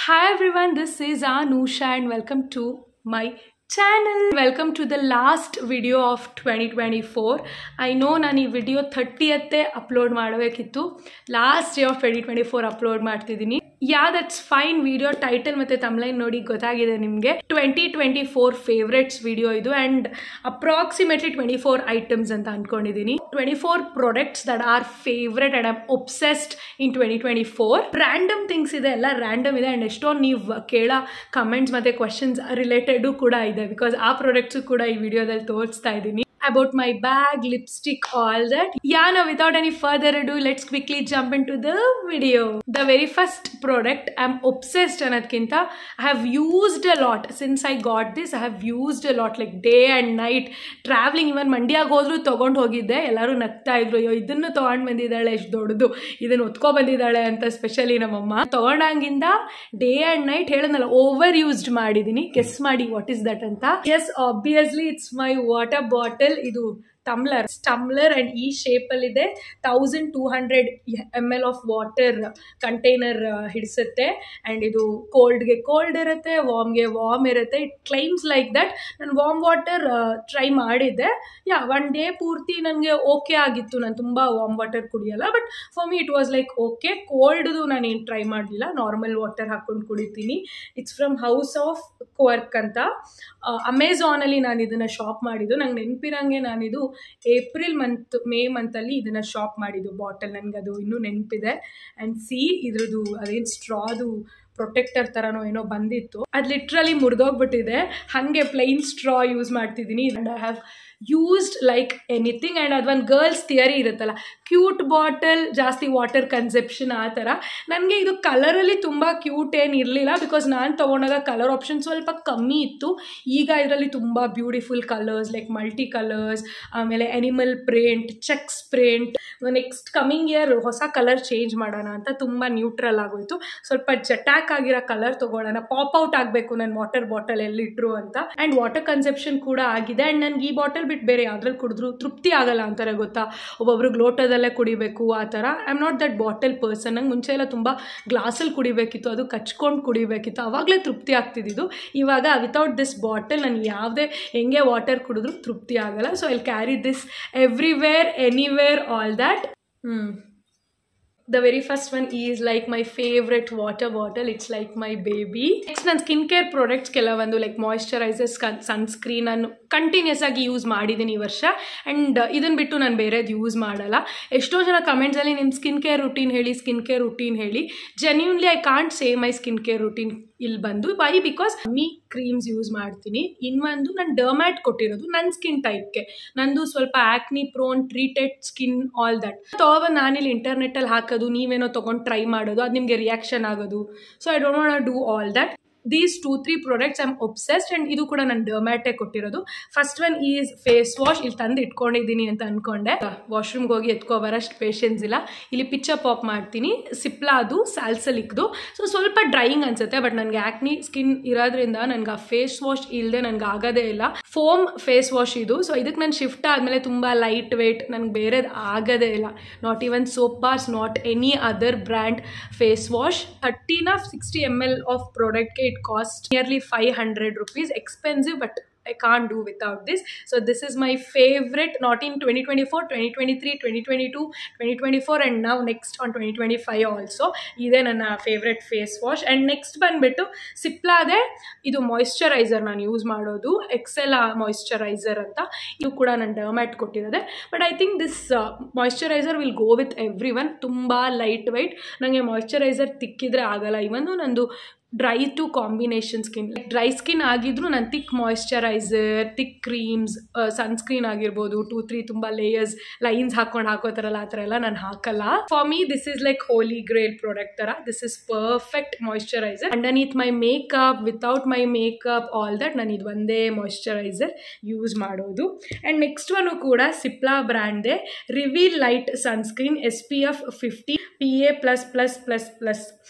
Hi everyone, this is Anusha and welcome to my channel. Welcome to the last video of 2024. I know ನಾನು ಈ video 30th upload ಮಾಡಬೇಕಿತ್ತು. Last day of 2024 upload ಮಾಡ್ತಿದ್ದೀನಿ. that's fine. Video title ಮತ್ತೆ thumbnail ನೋಡಿ ಗೊತ್ತಾಗಿದೆ ನಿಮಗೆ. 2024 favorites video ಇದು and approximately 24 items ಅಂತ ಅನ್ಕೊಂಡಿದ್ದೀನಿ. 24 products that are favorite and I'm obsessed in 2024. Random things ಇದೆ, ಎಲ್ಲ random ಇದೆ and ಎಷ್ಟೊಂದು ನೀವು ಕೇಳೋ ಕಮೆಂಟ್ಸ್ ಮತ್ತೆ ಕ್ವೆಶ್ಚನ್ಸ್ ರಿಲೇಟೆಡ್ ಕೂಡ ಇದೆ because ಆ ಪ್ರಾಡಕ್ಟ್ಸ್ ಕೂಡ ಈ ವಿಡಿಯೋದಲ್ಲಿ ತೋರಿಸ್ತಾ ಇದ್ದೀನಿ. About my bag, lipstick, all that. Yeah, now without any further ado, let's quickly jump into the video. The very first product I'm obsessed anadkinta. I have used a lot since I got this. I have used a lot like day and night traveling. Even Mandyaga hodru ತಗೊಂಡು ಹೋಗಿದ್ದೆ. ಎಲ್ಲರೂ ನಗ್ತಾ ಇದ್ರು, ಅಯ್ಯೋ ಇದನ್ನು ತಗೊಂಡು ಬಂದಿದ್ದಾಳೆ ಎಷ್ಟು ದೊಡ್ಡದು, ಇದನ್ನು ಹೊತ್ಕೊ ಬಂದಿದ್ದಾಳೆ ಅಂತ. ಸ್ಪೆಷಲಿ ನಮ್ಮಮ್ಮ ತಗೊಂಡಾಗಿಂದ ಡೇ ಅಂಡ್ ನೈಟ್ ಹೇಳೋದಲ್ಲ ಓವರ್ ಯೂಸ್ಡ್ ಮಾಡಿದ್ದೀನಿ. ಗೆಸ್ ಮಾಡಿ ವಾಟ್ ಇಸ್ ದಟ್ ಅಂತ. Yes, obviously it's my water bottle. ಇದು ಟಮ್ಲರ್ ಅಂಡ್ ಈ ಶೇಪ್ ಅಲ್ಲಿ ಇದೆ. 1200 ml ಆಫ್ ವಾಟರ್ ಕಂಟೈನರ್ ಹಿಡಿಸುತ್ತೆ ಅಂಡ್ ಇದು ಕೋಲ್ಡ್ಗೆ ಕೋಲ್ಡ್ ಇರುತ್ತೆ, ವಾರ್ಮ್ಗೆ ವಾರ್ಮ್ ಇರುತ್ತೆ. It claims like that. ನಾನು ವಾರ್ಮ್ ವಾಟರ್ ಟ್ರೈ ಮಾಡಿದ್ದೆ. ಒನ್ ಡೇ ಪೂರ್ತಿ ನನಗೆ ಓಕೆ ಆಗಿತ್ತು. ನಾನು ತುಂಬ ವಾರ್ಮ್ ವಾಟರ್ ಕುಡಿಯಲ್ಲ, but for me it was like okay. ಕೋಲ್ಡ್ದು ನಾನೇನು ಟ್ರೈ ಮಾಡಲಿಲ್ಲ, ನಾರ್ಮಲ್ ವಾಟರ್ ಹಾಕ್ಕೊಂಡು ಕುಡಿತೀನಿ. It's from House of Quirk ಅಂತ. ಅಮೆಝಾನಲ್ಲಿ ನಾನು ಇದನ್ನು ಶಾಪ್ ಮಾಡಿದ್ದು. ನಂಗೆ ನೆನಪಿರಂಗೆ ನಾನಿದು ಮೇ ಮಂತಲ್ಲಿ ಇದನ್ನು ಶಾಪ್ ಮಾಡಿದ್ದು ಬಾಟಲ್. ನನಗದು ಇನ್ನೂ ನೆನಪಿದೆ. ಆ್ಯಂಡ್ ಸಿ ಇದ್ರದ್ದು ಅದೇನು ಸ್ಟ್ರಾದು ಪ್ರೊಟೆಕ್ಟರ್ ಥರನೋ ಏನೋ ಬಂದಿತ್ತು, ಅದು ಲಿಟ್ರಲಿ ಮುರಿದೋಗ್ಬಿಟ್ಟಿದೆ. ಹಾಗೆ ಪ್ಲೈನ್ ಸ್ಟ್ರಾ ಯೂಸ್ ಮಾಡ್ತಿದ್ದೀನಿ. And I have used like anything. And ಅದೊಂದು ಗರ್ಲ್ಸ್ ಥಿಯರಿ ಇರುತ್ತಲ್ಲ, ಕ್ಯೂಟ್ ಬಾಟಲ್ ಜಾಸ್ತಿ ವಾಟರ್ ಕನ್ಸೆಪ್ಷನ್ ಆ ಥರ. ನನಗೆ ಇದು ಕಲರಲ್ಲಿ ತುಂಬ ಕ್ಯೂಟ್ ಏನು ಇರಲಿಲ್ಲ ಬಿಕಾಸ್ ನಾನು ತೊಗೊಂಡಾಗ ಕಲರ್ ಆಪ್ಷನ್ ಸ್ವಲ್ಪ ಕಮ್ಮಿ ಇತ್ತು. ಈಗ ಇದರಲ್ಲಿ ತುಂಬ beautiful colours like multi colours, ಆಮೇಲೆ animal print, checks print. Next coming year ಹೊಸ ಕಲರ್ ಚೇಂಜ್ ಮಾಡೋಣ ಅಂತ. ತುಂಬ ನ್ಯೂಟ್ರಲ್ ಆಗೋಯ್ತು. ಸ್ವಲ್ಪ ಜಟಾಕ್ ಆಗಿರೋ ಕಲರ್ ತೊಗೊಳ್ಳೋಣ, ಪಾಪ್ ಔಟ್ ಆಗಬೇಕು ನನ್ನ ವಾಟರ್ ಬಾಟಲ್ ಎಲ್ಲಿಟ್ರು ಅಂತ. ಆ್ಯಂಡ್ ವಾಟರ್ ಕನ್ಸೆಪ್ಷನ್ ಕೂಡ ಆಗಿದೆ. ಆ್ಯಂಡ್ ನನಗೆ ಈ ಬಾಟಲ್ ಬಿಟ್ಟು ಬೇರೆ ಯಾವ್ದ್ರಲ್ಲಿ ಕುಡಿದ್ರು ತೃಪ್ತಿ ಆಗಲ್ಲ ಅಂತಾರೆ ಗೊತ್ತಾ. ಒಬ್ಬೊಬ್ರಿಗೆ ಲೋಟದಲ್ಲೇ ಕುಡಿಬೇಕು ಆ ಥರ. I am not that bottle person. ನಂಗೆ ಮುಂಚೆ ಎಲ್ಲ ತುಂಬ ಗ್ಲಾಸಲ್ಲಿ ಕುಡಿಬೇಕಿತ್ತು, ಅದು ಕಚ್ಕೊಂಡು ಕುಡಿಬೇಕಿತ್ತು, ಆವಾಗಲೇ ತೃಪ್ತಿ ಆಗ್ತಿದ್ದು. ಇವಾಗ ವಿತೌಟ್ ದಿಸ್ ಬಾಟಲ್ ನಾನು ಯಾವುದೇ ಹೆಂಗೆ ವಾಟರ್ ಕುಡಿದ್ರು ತೃಪ್ತಿ ಆಗಲ್ಲ. So I carry this everywhere, anywhere, all that. The very first one is like my favorite water bottle. It's like my baby. Next ನಾನು ಸ್ಕಿನ್ ಕೇರ್ ಪ್ರಾಡಕ್ಟ್ಸ್ ಕೆಲವೊಂದು ಲೈಕ್ ಮಾಯಿಶ್ಚರೈಸರ್ಸ್, ಸನ್ಸ್ಕ್ರೀನ್ ನಾನು continuous ಆಗಿ use ಮಾಡಿದ್ದೀನಿ ಈ ವರ್ಷ. And ಇದನ್ನು ಬಿಟ್ಟು ನಾನು ಬೇರೆದು ಯೂಸ್ ಮಾಡಲ್ಲ. ಎಷ್ಟೋ ಜನ ಕಮೆಂಟ್ಸಲ್ಲಿ ನಿಮ್ಮ ಸ್ಕಿನ್ ಕೇರ್ ರುಟೀನ್ ಹೇಳಿ, ಸ್ಕಿನ್ ಕೇರ್ ರುಟೀನ್ ಹೇಳಿ. Genuinely I can't say my skin care routine ಇಲ್ಲಿ ಬಂದು. Why? Because me creams use ಮಾಡ್ತೀನಿ. ಇನ್ನೊಂದು ನಾನು ಡರ್ಮ್ಯಾಟ್ ಕೊಟ್ಟಿರೋದು ನನ್ನ ಸ್ಕಿನ್ ಟೈಪ್ಗೆ. ನಂದು ಸ್ವಲ್ಪ ಆಕ್ನಿ prone, treated skin, all that. ತೊಗೊಬಂದು ನಾನಿಲ್ಲಿ ಇಂಟರ್ನೆಟ್ಟಲ್ಲಿ ಹಾಕೋದು, ನೀವೇನೋ ತೊಗೊಂಡು ಟ್ರೈ ಮಾಡೋದು, ಅದು ನಿಮಗೆ ರಿಯಾಕ್ಷನ್ ಆಗೋದು. So I don't want to do all that. These 2-3 products I'm obsessed. and ಇದು ಕೂಡ ನಾನು ಡರ್ಮ್ಯಾಟೇ ಕೊಟ್ಟಿರೋದು. First one is face wash. ಇಲ್ಲಿ ತಂದು ಇಟ್ಕೊಂಡಿದ್ದೀನಿ ಅಂತ ಅಂದ್ಕೊಂಡೆ. ವಾಶ್ರೂಮ್ಗೆ ಹೋಗಿ ಎತ್ಕೊಬರೋಷ್ಟು ಪೇಷನ್ಸ್ ಇಲ್ಲ. ಇಲ್ಲಿ ಪಿಚ್ಚರ್ ಪಾಪ್ ಮಾಡ್ತೀನಿ. ಸಿಪ್ಲಾದು ಸ್ಯಾಲ್ಸಲಿಕ್ದು. ಸೊ ಸ್ವಲ್ಪ ಡ್ರೈಯಿಂಗ್ ಅನ್ಸುತ್ತೆ, ಬಟ್ ನನಗೆ ಆಕ್ನಿ ಸ್ಕಿನ್ ಇರೋದ್ರಿಂದ ನನಗೆ ಆ ಫೇಸ್ ವಾಶ್ ಇಲ್ಲದೆ ನನಗೆ ಆಗೋದೇ ಇಲ್ಲ. ಫೋಮ್ ಫೇಸ್ ವಾಶ್ ಇದು. ಸೊ ಇದಕ್ಕೆ ನಾನು ಶಿಫ್ಟ್ ಆದಮೇಲೆ ತುಂಬ ಲೈಟ್ ವೇಟ್, ನನಗೆ ಬೇರೆದು ಆಗೋದೇ ಇಲ್ಲ. Not even soap bars, not any other brand face wash. 60 ml of ಪ್ರಾಡಕ್ಟ್ಗೆ it cost nearly 500 rupees. Expensive, but I can't do without this. So this is my favorite, not in 2024, 2023, 2022, 2024 and now next on 2025 also. Ide nanna favorite face wash. And next banbittu Siplade idu moisturizer ನಾನು use ಮಾಡೋದು. Excela moisturizer ಅಂತ. ಇದು ಕೂಡ ನಾನು dermat ಕೊಟ್ಟಿರೋದೆ. But I think this moisturizer will go with everyone. ತುಂಬ lightweight. ನನಗೆ moisturizer ತಿಕ್ಕಿದ್ರೆ ಆಗಲ್ಲ. ಇವನು ನಂದು dry to combination skin. Dry skin ಆಗಿದ್ರು ನಾನು thick moisturizer, thick creams, sunscreen ಆಗಿರ್ಬೋದು, 2-3 ತುಂಬ ಲೇಯರ್ಸ್ ಲೈನ್ಸ್ ಹಾಕೋತಾರಲ್ಲ ಆ ಥರ ಎಲ್ಲ ನಾನು ಹಾಕಲ್ಲ. For me this is like holy grail product ಥರ. This is perfect moisturizer. Underneath my makeup, without my makeup, all that ನಾನು ಇದು ಒಂದೇ ಮಾಯಿಶ್ಚರೈಸರ್ ಯೂಸ್ ಮಾಡೋದು. ಆ್ಯಂಡ್ ನೆಕ್ಸ್ಟ್ ಒನ್ ಕೂಡ ಸಿಪ್ಲಾ ಬ್ರ್ಯಾಂಡ್ದೆ reveal light sunscreen SPF 50 PA++++.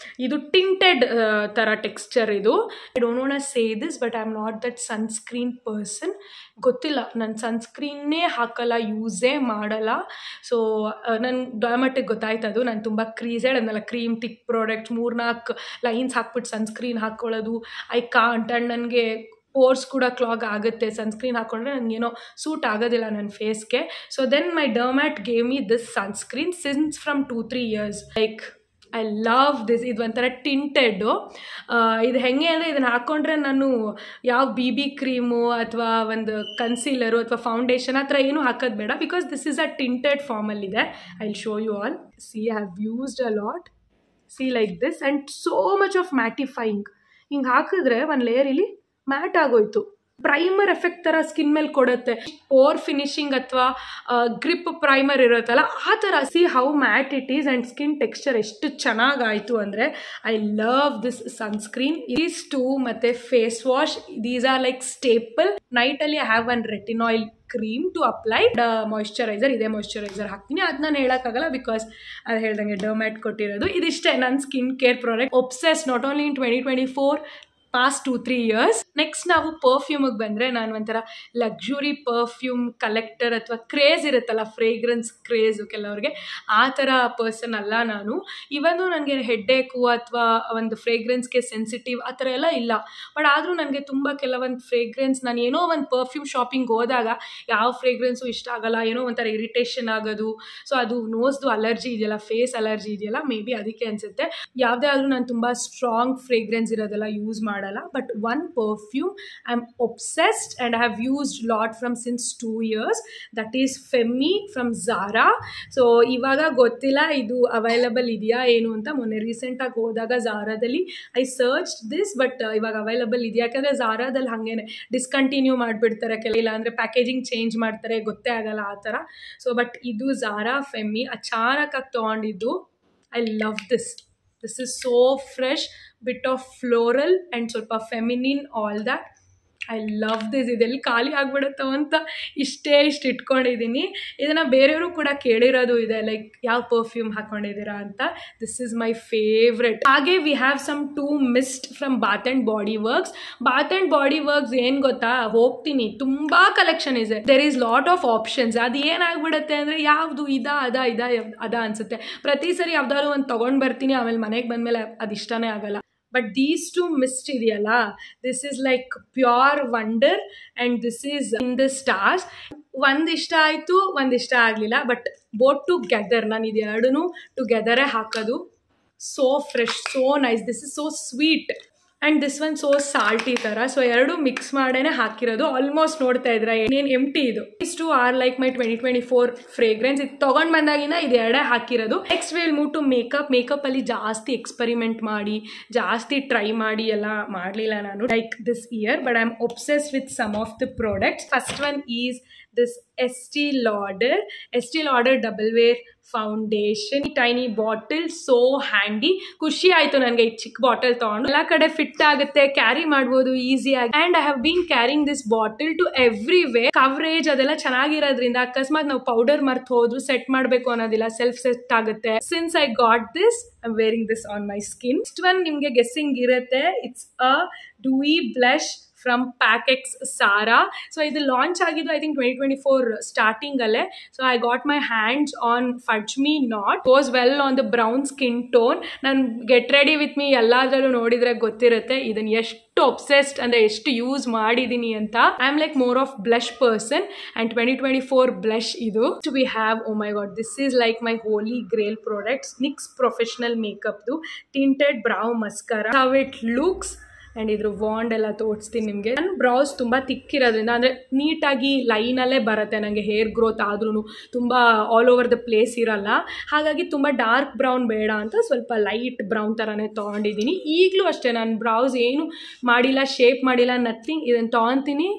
ಇದು ಟಿಂಟೆಡ್ ಥರ ಥರ ಟೆಕ್ಸ್ಚರ್ ಇದು. I don't want to say this but I am not that sunscreen person. ಗೊತ್ತಿಲ್ಲ, ನಾನು ಸನ್ಸ್ಕ್ರೀನ್ನೇ ಹಾಕಲ್ಲ, ಯೂಸೇ ಮಾಡಲ್ಲ. ಸೊ ನನ್ನ ಡರ್ಮಟಿಗೆ ಗೊತ್ತಾಯ್ತದು, ನಾನು ತುಂಬ ಕ್ರೀಸೆಡ್ ಅಂದಲ್ಲ, ಕ್ರೀಮ್ ತಿಕ್ ಪ್ರಾಡಕ್ಟ್ಸ್ 3-4 ಲೈನ್ಸ್ ಹಾಕ್ಬಿಟ್ಟು ಸನ್ಸ್ಕ್ರೀನ್ ಹಾಕ್ಕೊಳ್ಳೋದು ಐ ಕಾಂಟ್. ಆ್ಯಂಡ್ ನನಗೆ ಪೋರ್ಸ್ ಕೂಡ ಕ್ಲಾಗ್ ಆಗುತ್ತೆ ಸನ್ಸ್ಕ್ರೀನ್ ಹಾಕೊಂಡ್ರೆ, ನನಗೇನೋ ಸೂಟ್ ಆಗೋದಿಲ್ಲ ನನ್ನ ಫೇಸ್ಗೆ. So then my dermat gave me this sunscreen since from 2-3 years. Like I love this. ಇದು ಒಂಥರ ಟಿಂಟೆಡ್ಡು. ಇದು ಹೆಂಗೆ ಅಂದರೆ ಇದನ್ನು ಹಾಕ್ಕೊಂಡ್ರೆ ನಾನು ಯಾವ BB ಕ್ರೀಮು ಅಥವಾ ಒಂದು ಕನ್ಸೀಲರು ಅಥವಾ ಫೌಂಡೇಶನ್ ಆ ಥರ ಏನೂ ಹಾಕೋದು ಬೇಡ, because this is a tinted ಫಾರ್ಮಲ್ಲಿದೆ. I will show you all. See I have used a lot. See like this and so much of mattifying. ಹಿಂಗೆ ಹಾಕಿದ್ರೆ ಒಂದು ಲೇಯರ್ ಇಲ್ಲಿ ಮ್ಯಾಟ್ ಆಗೋಯ್ತು. ಪ್ರೈಮರ್ ಎಫೆಕ್ಟ್ ಥರ ಸ್ಕಿನ್ ಮೇಲೆ ಕೊಡುತ್ತೆ. ಪೋರ್ ಫಿನಿಶಿಂಗ್ ಅಥವಾ ಗ್ರಿಪ್ ಪ್ರೈಮರ್ ಇರುತ್ತಲ್ಲ ಆ ಥರ. See how matte it is and skin texture ಎಷ್ಟು ಚೆನ್ನಾಗಾಯಿತು ಅಂದರೆ I love this sunscreen. Is two ಮತ್ತು face wash, these are like staple. ನೈಟಲ್ಲಿ I have one retinol cream to apply. Moisturizer, ಇದೇ ಮಾಯಿಶ್ಚರೈಸರ್ ಹಾಕ್ತೀನಿ. ಅದು ನಾನು ಹೇಳೋಕ್ಕಾಗಲ್ಲ ಬಿಕಾಸ್ ಅದು ಹೇಳ್ದಂಗೆ ಡರ್ಮ್ಯಾಟ್ ಕೊಟ್ಟಿರೋದು. ಇದಿಷ್ಟೇ ನನ್ನ skin care product. Obsess not only in 2024, past 2-3 years. Next ನಾವು ಪರ್ಫ್ಯೂಮಿಗೆ ಬಂದರೆ, ನಾನು ಒಂಥರ ಲಕ್ಸುರಿ ಪರ್ಫ್ಯೂಮ್ ಕಲೆಕ್ಟರ್ ಅಥವಾ ಕ್ರೇಜ್ ಇರುತ್ತಲ್ಲ, ಫ್ರೇಗ್ರೆನ್ಸ್ ಕ್ರೇಜು ಕೆಲವ್ರಿಗೆ, ಆ ಥರ ಪರ್ಸನ್ ಅಲ್ಲ ನಾನು. ಇವನ್ನು ನನಗೆ ಹೆಡ್ಡೇಕು ಅಥವಾ ಒಂದು ಫ್ರೇಗ್ರೆನ್ಸ್ಗೆ ಸೆನ್ಸಿಟಿವ್ ಆ ಥರ ಎಲ್ಲ ಇಲ್ಲ. ಬಟ್ ಆದರೂ ನನಗೆ ತುಂಬ ಕೆಲವೊಂದು ಫ್ರೇಗ್ರೆನ್ಸ್, ನಾನು ಏನೋ ಒಂದು ಪರ್ಫ್ಯೂಮ್ ಶಾಪಿಂಗ್ ಹೋದಾಗ ಯಾವ ಫ್ರೇಗ್ರೆನ್ಸು ಇಷ್ಟ ಆಗಲ್ಲ, ಏನೋ ಒಂಥರ ಇರಿಟೇಷನ್ ಆಗೋದು. ಸೊ ಅದು ನೋಸ್ದು ಅಲರ್ಜಿ ಇದೆಯಲ್ಲ, ಫೇಸ್ ಅಲರ್ಜಿ ಇದೆಯಲ್ಲ, ಮೇ ಬಿ ಅದಕ್ಕೆ ಅನಿಸುತ್ತೆ. ಯಾವುದೇ ಆದರೂ ನಾನು ತುಂಬ ಸ್ಟ್ರಾಂಗ್ ಫ್ರೇಗ್ರೆನ್ಸ್ ಇರೋದೆಲ್ಲ ಯೂಸ್ ಮಾಡಲ್ಲ. But one perfume I am obsessed and I have used lot from since 2 years. That is Femme from Zara. So ಇವಾಗ ಗೊತ್ತಿಲ್ಲ ಇದು ಅವೈಲಬಲ್ ಇದೆಯಾ ಏನು ಅಂತ. ಮೊನ್ನೆ ರೀಸೆಂಟಾಗಿ ಹೋದಾಗ ಝಾರಾದಲ್ಲಿ ಐ ಸರ್ಚ್ ದಿಸ್, ಬಟ್ ಇವಾಗ ಅವೈಲಬಲ್ ಇದೆಯಾ, ಯಾಕಂದರೆ ಝಾರಾದಲ್ಲಿ ಹಾಗೇನೆ ಡಿಸ್ಕಂಟಿನ್ಯೂ ಮಾಡಿಬಿಡ್ತಾರೆ ಇಲ್ಲ ಅಂದರೆ ಪ್ಯಾಕೇಜಿಂಗ್ ಚೇಂಜ್ ಮಾಡ್ತಾರೆ, ಗೊತ್ತೇ ಆಗಲ್ಲ ಆ ಥರ. ಸೊ ಬಟ್ ಇದು ಝಾರಾ ಫೆಮ್ಮಿ ಅಚಾನಕ್ಕಾಗಿ ತೊಗೊಂಡಿದ್ದು. I love this. This is so fresh, bit of floral and ಸ್ವಲ್ಪ feminine, all that. I love this. ಇದೆಲ್ಲಿ ಖಾಲಿ ಆಗಿಬಿಡುತ್ತೋ ಅಂತ ಇಷ್ಟು ಇಟ್ಕೊಂಡಿದ್ದೀನಿ. ಇದನ್ನು ಬೇರೆಯವರು ಕೂಡ ಕೇಳಿರೋದು ಇದೆ, ಲೈಕ್ ಯಾವ ಪರ್ಫ್ಯೂಮ್ ಹಾಕ್ಕೊಂಡಿದ್ದೀರಾ ಅಂತ. This is my favourite. ಹಾಗೆ we have some 2 mist from Bath and Body Works. Bath and Body Works ಏನು ಗೊತ್ತಾ, ಹೋಗ್ತೀನಿ, ತುಂಬ ಕಲೆಕ್ಷನ್ ಇದೆ, there is lot of options. ಅದು ಏನಾಗ್ಬಿಡುತ್ತೆ ಅಂದರೆ ಯಾವುದು ಅದ ಅನಿಸುತ್ತೆ. ಪ್ರತಿ ಸರಿ ಯಾವ್ದಾದ್ರು ಒಂದು ತೊಗೊಂಡು ಬರ್ತೀನಿ, ಆಮೇಲೆ ಮನೆಗೆ ಬಂದಮೇಲೆ ಅದು ಇಷ್ಟನೇ ಆಗಲ್ಲ. ಬಟ್ ದೀಸ್ 2 ಮಿಸ್ಟ್ ಇದೆಯಲ್ಲ, this is like pure wonder and this is in the stars. ಒಂದು ಇಷ್ಟ ಆಯಿತು, ಒಂದು ಇಷ್ಟ ಆಗಲಿಲ್ಲ, ಬಟ್ ಬೋತ್ ಟುಗೆದರ್ ನಾನು ಇದೆರಡೂ ಟುಗೆದರೇ ಹಾಕೋದು. So fresh, so nice. This is so sweet and this one so salty ಥರ. ಸೊ ಎರಡು ಮಿಕ್ಸ್ ಮಾಡೇ ಹಾಕಿರೋದು. ಆಲ್ಮೋಸ್ಟ್ ನೋಡ್ತಾ ಇದ್ರೆ ಏನೇನು ಎಂಟಿ ಇದು. Is 2 are like my 2024 fragrance. ಇದು ತೊಗೊಂಡು ಬಂದಾಗಿಂದ ಇದು ಎರಡೇ ಹಾಕಿರೋದು. Next will move to makeup. ಮೇಕಪ್ಪಲ್ಲಿ ಜಾಸ್ತಿ ಎಕ್ಸ್ಪರಿಮೆಂಟ್ ಮಾಡಿ, ಜಾಸ್ತಿ ಟ್ರೈ ಮಾಡಿ ಎಲ್ಲ ಮಾಡಲಿಲ್ಲ ನಾನು like this year. But I am obsessed with some of the products. First one is this Estee Lauder double wear foundation. Tiny bottle, so handy. ಖುಷಿ ಆಯಿತು ನನಗೆ ಈ ಚಿಕ್ಕ ಬಾಟಲ್ ತೊಗೊಂಡು. ಎಲ್ಲ ಕಡೆ ಫಿಟ್ ಆಗುತ್ತೆ, ಕ್ಯಾರಿ ಮಾಡ್ಬೋದು ಈಸಿಯಾಗಿ. And I have been carrying this bottle to every way. Coverage ಅದೆಲ್ಲ ಚೆನ್ನಾಗಿರೋದ್ರಿಂದ ಅಕಸ್ಮಾತ್ ನಾವು ಪೌಡರ್ ಮರ್ತು ಹೋದ್ರು ಸೆಟ್ ಮಾಡಬೇಕು ಅನ್ನೋದಿಲ್ಲ, ಸೆಲ್ಫ್ ಸೆಟ್ ಆಗುತ್ತೆ. Since I got this, I am wearing this on my skin. Next one ನಿಮಗೆ ಗೆಸ್ಸಿಂಗ್ ಇರುತ್ತೆ. It's a dewy blush from Pac x Sara. So ಇದು ಲಾಂಚ್ ಆಗಿದ್ದು ಐ ಥಿಂಕ್ 2024 ಸ್ಟಾರ್ಟಿಂಗಲ್ಲೇ. So I got my hands on fudge me not. Goes well on the brown skin tone. ನಾನು get ready with me ಎಲ್ಲದರಲ್ಲೂ ನೋಡಿದರೆ ಗೊತ್ತಿರುತ್ತೆ ಇದನ್ನು ಎಷ್ಟು ಒಬ್ಸೆಸ್ಡ್ ಅಂದರೆ ಎಷ್ಟು ಯೂಸ್ ಮಾಡಿದ್ದೀನಿ ಅಂತ. I am like more of blush person and 2024 blush ಇದು. We have, oh my god, this is like my holy grail products. NYX professional ಮೇಕಪ್ದು tinted brow mascara. How it looks and ಇದ್ರ wand ಎಲ್ಲ ತೋರಿಸ್ತೀನಿ ನಿಮಗೆ. ನನ್ನ browse ತುಂಬ ತಿಕ್ಕಿರೋದ್ರಿಂದ ಅಂದರೆ ನೀಟಾಗಿ ಲೈನಲ್ಲೇ ಬರುತ್ತೆ. ನನಗೆ ಹೇರ್ ಗ್ರೋತ್ ಆದ್ರೂ ತುಂಬ ಆಲ್ ಓವರ್ ದ ಪ್ಲೇಸ್ ಇರಲ್ಲ. ಹಾಗಾಗಿ ತುಂಬ ಡಾರ್ಕ್ ಬ್ರೌನ್ ಬೇಡ ಅಂತ ಸ್ವಲ್ಪ ಲೈಟ್ ಬ್ರೌನ್ ಥರನೇ ತೊಗೊಂಡಿದ್ದೀನಿ. ಈಗಲೂ ಅಷ್ಟೇ ನಾನು ಬ್ರೌಸ್ ಏನು ಮಾಡಿಲ್ಲ, ಶೇಪ್ ಮಾಡಿಲ್ಲ, ನಥಿಂಗ್. ಇದನ್ನು ತೊಗೊತೀನಿ,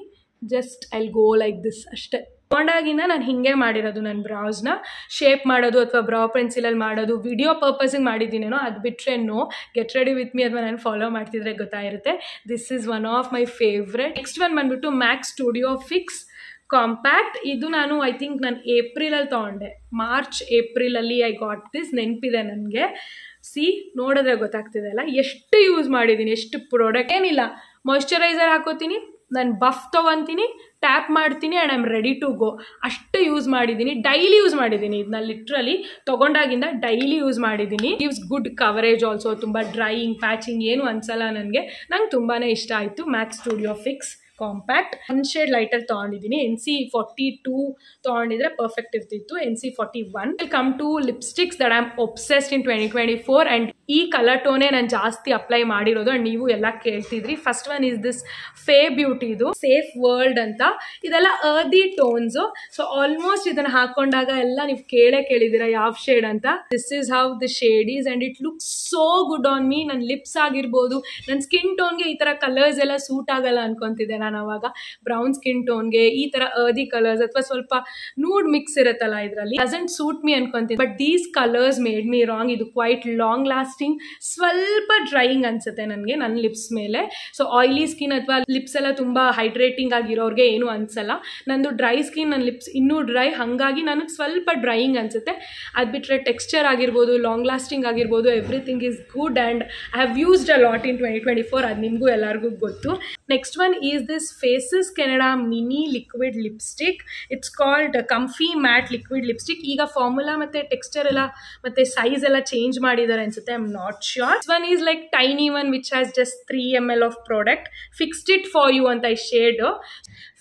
just I will go like this ಅಷ್ಟೇ. ತೊಗೊಂಡಾಗಿಂದ ನಾನು ಹಿಂಗೆ ಮಾಡಿರೋದು. ನನ್ನ ಬ್ರೌಸ್ನ ಶೇಪ್ ಮಾಡೋದು ಅಥವಾ ಬ್ರೌ ಪೆನ್ಸಿಲಲ್ಲಿ ಮಾಡೋದು ವಿಡಿಯೋ ಪರ್ಪಸಿಗೆ ಮಾಡಿದ್ದೀನೇನೋ, ಅದು ಬಿಟ್ಟರೆ no. Get ready with me ಅಥವಾ ನಾನು ಫಾಲೋ ಮಾಡ್ತಿದ್ರೆ ಗೊತ್ತಾಗಿರುತ್ತೆ. This is one of my favourite. Next one ಬಂದುಬಿಟ್ಟು ಮ್ಯಾಕ್ ಸ್ಟುಡಿಯೋ ಫಿಕ್ಸ್ ಕಾಂಪ್ಯಾಕ್ಟ್. ಇದು ನಾನು ಐ ಥಿಂಕ್ ನಾನು ಏಪ್ರಿಲಲ್ಲಿ ತೊಗೊಂಡೆ, ಮಾರ್ಚ್ ಏಪ್ರಿಲಲ್ಲಿ ಐ ಗಾಟ್ ದಿಸ್, ನೆನಪಿದೆ ನನಗೆ. ಸಿ ನೋಡಿದ್ರೆ ಗೊತ್ತಾಗ್ತಿದೆ ಅಲ್ಲ ಎಷ್ಟು ಯೂಸ್ ಮಾಡಿದ್ದೀನಿ, ಎಷ್ಟು ಪ್ರಾಡಕ್ಟ್. ಏನಿಲ್ಲ, ಮಾಯ್ಶ್ಚರೈಸರ್ ಹಾಕೋತೀನಿ, ನಾನು ಬಫ್ ತೊಗೊತೀನಿ, ಟ್ಯಾಪ್ ಮಾಡ್ತೀನಿ and I am ready to go. ಅಷ್ಟು ಯೂಸ್ ಮಾಡಿದ್ದೀನಿ, ಡೈಲಿ ಯೂಸ್ ಮಾಡಿದ್ದೀನಿ. ಇದನ್ನ ಲಿಟ್ರಲಿ ತೊಗೊಂಡಾಗಿಂದ ಡೈಲಿ ಯೂಸ್ ಮಾಡಿದ್ದೀನಿ. ಗಿವ್ಸ್ ಗುಡ್ ಕವರೇಜ್ ಆಲ್ಸೋ, ತುಂಬ ಡ್ರೈಯಿಂಗ್ ಪ್ಯಾಚಿಂಗ್ ಏನು ಅನ್ಸಲ್ಲ ನನಗೆ. ನಂಗೆ ತುಂಬಾ ಇಷ್ಟ ಆಯಿತು. MAC studio fix compact. ಒಂದು ಶೇಡ್ ಲೈಟರ್ ತೊಗೊಂಡಿದ್ದೀನಿ. NC42 ತೊಗೊಂಡಿದ್ರೆ ಪರ್ಫೆಕ್ಟ್ ಇರ್ತಿತ್ತು. NC41. Come to lipsticks that I am obsessed in 2024 and ಈ ಕಲರ್ ಟೋನೇ ನಾನು ಜಾಸ್ತಿ ಅಪ್ಲೈ ಮಾಡಿರೋದು ಆ್ಯಂಡ್ ನೀವು ಎಲ್ಲ ಕೇಳ್ತಿದ್ರಿ. First one is this Fae ಬ್ಯೂಟಿದು ಸೇಫ್ ವರ್ಲ್ಡ್ ಅಂತ. ಇದೆಲ್ಲ ಅರ್ದಿ ಟೋನ್ಸು. ಸೊ ಆಲ್ಮೋಸ್ಟ್ ಇದನ್ನು ಹಾಕೊಂಡಾಗ ಎಲ್ಲ ನೀವು ಕೇಳಿದ್ದೀರಾ ಯಾವ ಶೇಡ್ ಅಂತ. This is how the shade is and it looks so good on me. ನನ್ನ ಲಿಪ್ಸ್ ಆಗಿರ್ಬೋದು, ನನ್ನ ಸ್ಕಿನ್ ಟೋನ್ಗೆ ಈ ಥರ ಕಲರ್ಸ್ ಎಲ್ಲ ಸೂಟ್ ಆಗಲ್ಲ ಅನ್ಕೊತಿದ್ದೆ ನಾನು ಅವಾಗ. ಬ್ರೌನ್ ಸ್ಕಿನ್ ಟೋನ್ಗೆ ಈ ಥರ ಅರ್ದಿ ಕಲರ್ಸ್ ಅಥವಾ ಸ್ವಲ್ಪ ನೂಡ್ ಮಿಕ್ಸ್ ಇರುತ್ತಲ್ಲ ಇದರಲ್ಲಿ, ಡಸಂಟ್ ಸೂಟ್ ಮೀ ಅನ್ಕೊಂತೀನಿ. But these colours made me wrong. ಇದು ಕ್ವೈಟ್ ಲಾಂಗ್ ಲಾಸ್ಟಿಂಗ್, ಸ್ವಲ್ಪ ಡ್ರೈಯಿಂಗ್ ಅನ್ಸುತ್ತೆ ನನಗೆ ನನ್ನ ಲಿಪ್ಸ್ ಮೇಲೆ. ಸೊ ಆಯಿಲಿ ಸ್ಕಿನ್ ಅಥವಾ ಲಿಪ್ಸ್ ಎಲ್ಲ ತುಂಬ ಹೈಡ್ರೇಟಿಂಗ್ ಆಗಿರೋರಿಗೆ ಏನು ಅನ್ಸಲ್ಲ. ನಂದು ಡ್ರೈ ಸ್ಕಿನ್, ನನ್ನ ಲಿಪ್ಸ್ ಇನ್ನೂ ಡ್ರೈ, ಹಾಗಾಗಿ ನನಗೆ ಸ್ವಲ್ಪ ಡ್ರೈಯಿಂಗ್ ಅನ್ಸುತ್ತೆ. ಅದು ಬಿಟ್ಟರೆ ಟೆಕ್ಸ್ಚರ್ ಆಗಿರ್ಬೋದು, ಲಾಂಗ್ ಲಾಸ್ಟಿಂಗ್ ಆಗಿರ್ಬೋದು, everything is good and I have used a lot in 2024. ಅದು ನಿಮಗೂ ಎಲ್ಲರಿಗೂ ಗೊತ್ತು. Next one is this Faces Canada mini liquid lipstick. It's called comfy matte liquid lipstick. ಈಗ ಫಾರ್ಮುಲಾ ಮತ್ತು ಟೆಕ್ಸ್ಚರ್ ಎಲ್ಲ ಮತ್ತು ಸೈಜ್ ಎಲ್ಲ ಚೇಂಜ್ ಮಾಡಿದ್ದಾರೆ ಅನ್ಸುತ್ತೆ. I am not sure. This one is like tiny one which has just 3 ml of product. Fixed it for you ಅಂತ ಈ shade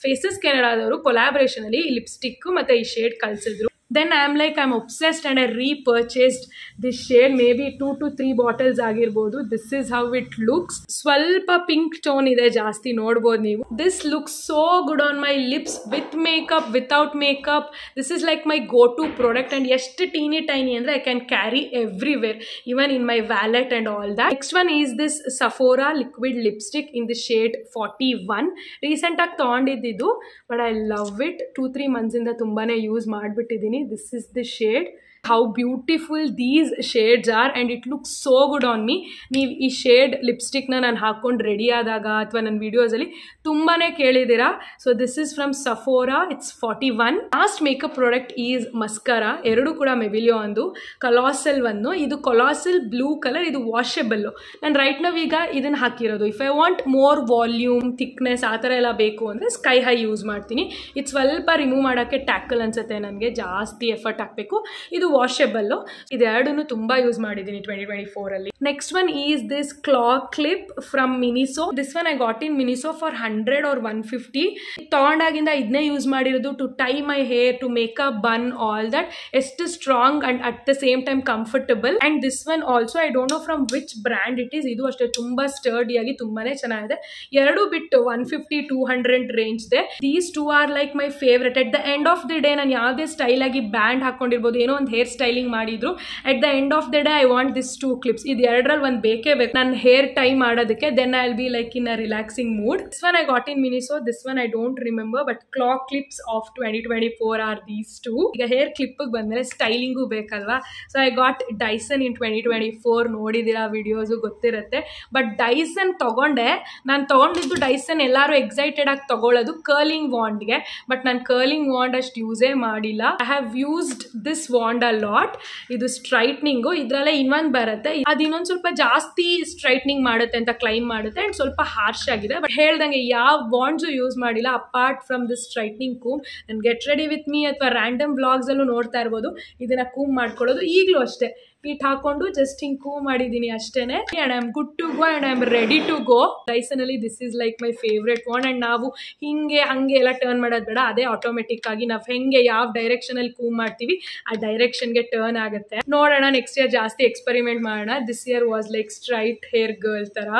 phases ಕೆನಡಾದವರು collaboration ಅಲ್ಲಿ ಈ ಲಿಪ್ಸ್ಟಿಕ್ ಮತ್ತು ಈ ಶೇಡ್ ಕಳಿಸಿದ್ರು. Then I'm obsessed and I repurchased this shade. Maybe 2 to 3 bottles ಆಗಿರ್ಬೋದು. This is how it looks. ಸ್ವಲ್ಪ pink tone ಇದೆ ಜಾಸ್ತಿ, ನೋಡ್ಬೋದು ನೀವು. This looks so good on my lips with makeup, without makeup. This is like my go-to product and ಎಷ್ಟು teeny tiny ಅಂದರೆ I can carry everywhere, even in my wallet and all that. Next one is this Sephora liquid lipstick in the shade 41. Recent ಆಗಿ ತೊಗೊಂಡಿದ್ದು, but I love it. 2-3 months ಇಂದ ತುಂಬಾನೇ use ಮಾಡಿಬಿಟ್ಟಿದ್ದೀನಿ. This is the shade. How beautiful these shades are and it looks so good on me. ನೀವು ಈ shade ಲಿಪ್ಸ್ಟಿಕ್ನ ನಾನು ಹಾಕೊಂಡು ready ಆದಾಗ ಅಥವಾ ನನ್ನ ವಿಡಿಯೋಸಲ್ಲಿ ತುಂಬಾ ಕೇಳಿದ್ದೀರಾ. So this is from Sephora. It's 41. Last makeup product is mascara. ಎರಡು ಕೂಡ ಮೆಬಿಲಿಯೋ ಒಂದು, ಕಲಾಸಲ್ ಒಂದು. ಇದು ಕೊಲಾಸಲ್ ಬ್ಲೂ ಕಲರ್, ಇದು ವಾಷೆಬಲ್ಲು. ನಾನು ರೈಟ್ ನಾವು ಈಗ ಇದನ್ನು ಹಾಕಿರೋದು. If I want more volume, thickness ಆ ಥರ ಎಲ್ಲ ಬೇಕು ಅಂದರೆ ಸ್ಕೈ ಹೈ ಯೂಸ್ ಮಾಡ್ತೀನಿ. ಇದು ಸ್ವಲ್ಪ ರಿಮೂವ್ ಮಾಡೋಕ್ಕೆ ಟ್ಯಾಕಲ್ ಅನ್ಸುತ್ತೆ, ನನಗೆ ಜಾಸ್ತಿ ಎಫರ್ಟ್ ಹಾಕಬೇಕು. ಇದು ವಾಷೆಬಲ್ಲು. ಇದೆರಡೂ ತುಂಬ ಯೂಸ್ ಮಾಡಿದ್ದೀನಿ 2024 ಅಲ್ಲಿ. Next one is this claw clip from Miniso. This one I got in Miniso for 100 or 150. ತಗೊಂಡಾಗಿಂದ ಇದನ್ನೇ ಯೂಸ್ ಮಾಡಿರೋದು to tie my hair, to make up bun, all that. ಎಷ್ಟು strong and at the same time comfortable. And this one also I don't know from which brand it is. ಇದು ಅಷ್ಟೇ ತುಂಬ ಸ್ಟರ್ಡಿಯಾಗಿ ತುಂಬಾನೇ ಚೆನ್ನಾಗಿದೆ. ಎರಡು ಬಿಟ್ಟು 150-200 ರೇಂಜ್ ಇದೆ. These two R like my favourite. At the end of the day ನಾನು ಯಾವುದೇ ಸ್ಟೈಲ್ ಆಗಿ ಬ್ಯಾಂಡ್ ಹಾಕೊಂಡಿರ್ಬೋದು, ಏನೋ ಒಂದು ಹೇರ್ ಸ್ಟೈಲಿಂಗ್ ಮಾಡಿದ್ರು, at the end of the day I want this 2 clips. ಇದು ಎರಡರಲ್ಲಿ ಒಂದು ಬೇಕೇ ಬೇಕು ನನ್ನ ಹೇರ್ ಟೈ ಮಾಡೋದಕ್ಕೆ. Then I will be like in a relaxing mood. This one I got in Miniso. This one I don't remember, but claw clips of 2024 are these 2. ಈಗ hair ಕ್ಲಿಪ್ಪಿಗೆ ಬಂದರೆ ಸ್ಟೈಲಿಂಗು ಬೇಕಲ್ವಾ. So I got Dyson in 2024. ನೋಡಿದ್ದೀರಾ videos, ಗೊತ್ತಿರುತ್ತೆ. But Dyson ತೊಗೊಂಡೆ. ನಾನು ತೊಗೊಂಡಿದ್ದು Dyson ಎಲ್ಲರೂ ಎಕ್ಸೈಟೆಡ್ ಆಗಿ ತೊಗೊಳ್ಳೋದು ಕರ್ಲಿಂಗ್ ವಾಂಡ್ಗೆ. ಬಟ್ ನಾನು ಕರ್ಲಿಂಗ್ ವಾಂಡ್ ಅಷ್ಟು ಯೂಸೇ ಮಾಡಿಲ್ಲ. I have used this wand a lot. ಇದು ಸ್ಟ್ರೈಟ್ನಿಂಗು. ಇದರಲ್ಲೇ ಇನ್ನೊಂದು ಬರುತ್ತೆ, ಅದು ಇನ್ನೊಂದು ಸ್ವಲ್ಪ ಜಾಸ್ತಿ ಸ್ಟ್ರೈಟ್ನಿಂಗ್ ಮಾಡುತ್ತೆ ಅಂತ ಕ್ಲೈಮ್ ಮಾಡುತ್ತೆ ಅಂಡ್ ಸ್ವಲ್ಪ ಹಾರ್ಶ್ ಆಗಿದೆ. ಬಟ್ ಹೇಳ್ದಂಗೆ ಯಾವ ವಾಂಡ್ಸು ಯೂಸ್ ಮಾಡಿಲ್ಲ ಅಪಾರ್ಟ್ ಫ್ರಮ್ ದಿಸ್ ಸ್ಟ್ರೈಟ್ನಿಂಗ್ ಕೂಮ್. ನಾನು ಗೆಟ್ ರೆಡಿ ವಿತ್ ಮೀ ಅಥವಾ ರ್ಯಾಂಡಮ್ ವ್ಲಾಗ್ಸಲ್ಲೂ ನೋಡ್ತಾ ಇರ್ಬೋದು ಇದನ್ನ ಕೂಮ್ ಮಾಡ್ಕೊಳ್ಳೋದು. ಈಗಲೂ ಅಷ್ಟೇ ಪೀಟ್ ಹಾಕೊಂಡು ಜಸ್ಟ್ ಹಿಂಗೆ ಕೂವ್ ಮಾಡಿದ್ದೀನಿ ಅಷ್ಟೇನೆ. And I am good to go and I am ready to go. ಡೈಸನಲ್ಲಿ this is like my favourite wand. And ನಾವು ಹಿಂಗೆ ಹಂಗೆ ಎಲ್ಲ ಟರ್ನ್ ಮಾಡೋದು ಬೇಡ, ಅದೇ ಆಟೋಮೆಟಿಕ್ ಆಗಿ ನಾವು ಹೆಂಗೆ ಯಾವ ಡೈರೆಕ್ಷನಲ್ಲಿ ಕೂವ್ ಮಾಡ್ತೀವಿ ಆ ಡೈರೆಕ್ಷನ್ಗೆ ಟರ್ನ್ ಆಗುತ್ತೆ. ನೋಡೋಣ, ನೆಕ್ಸ್ಟ್ ಇಯರ್ ಜಾಸ್ತಿ ಎಕ್ಸ್ಪೆರಿಮೆಂಟ್ ಮಾಡೋಣ. This year was like straight hair girl ಥರ.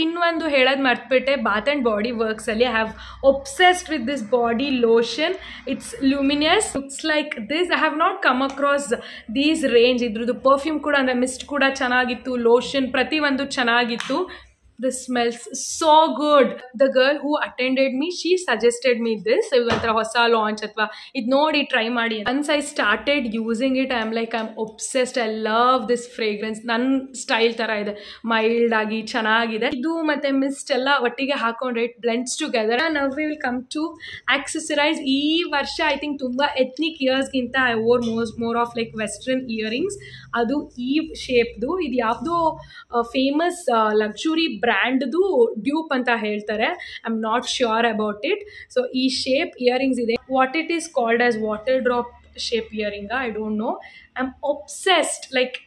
ಇನ್ನೊಂದು ಹೇಳೋದು ಮರ್ತ್ಬಿಟ್ಟೆ, ಬಾತ್ ಆ್ಯಂಡ್ ಬಾಡಿ ವರ್ಕ್ಸ್ ಅಲ್ಲಿ I have obsessed with this body lotion. It's luminous, looks like this. I have not come across these range. ಇದ್ರದ್ದು perfume ಕೂಡ ಅಂದರೆ mist ಕೂಡ ಚೆನ್ನಾಗಿತ್ತು, ಲೋಷನ್ ಪ್ರತಿಯೊಂದು ಚೆನ್ನಾಗಿತ್ತು. This smells so good. The girl who attended me, she suggested me this. Ivantra hosa launch athwa id nodi try maadi. Once I started using it, I'm obsessed. I love this fragrance. Nan style tara ide, mild agi chanagide. Idu matte mist ella ottige hakondre it blends together. Now we will come to accessorize. Ee varsha I think tumba ethnic ears ginta I wore more of like western earrings. Adu ee shape du idu yavdo famous luxury brand dupe ಅಂತ ಹೇಳ್ತಾರೆ. I am not sure about it. So ಈ shape earrings ಇದೆ. What it is called as water drop shape earring, I don't know. I am obsessed. Like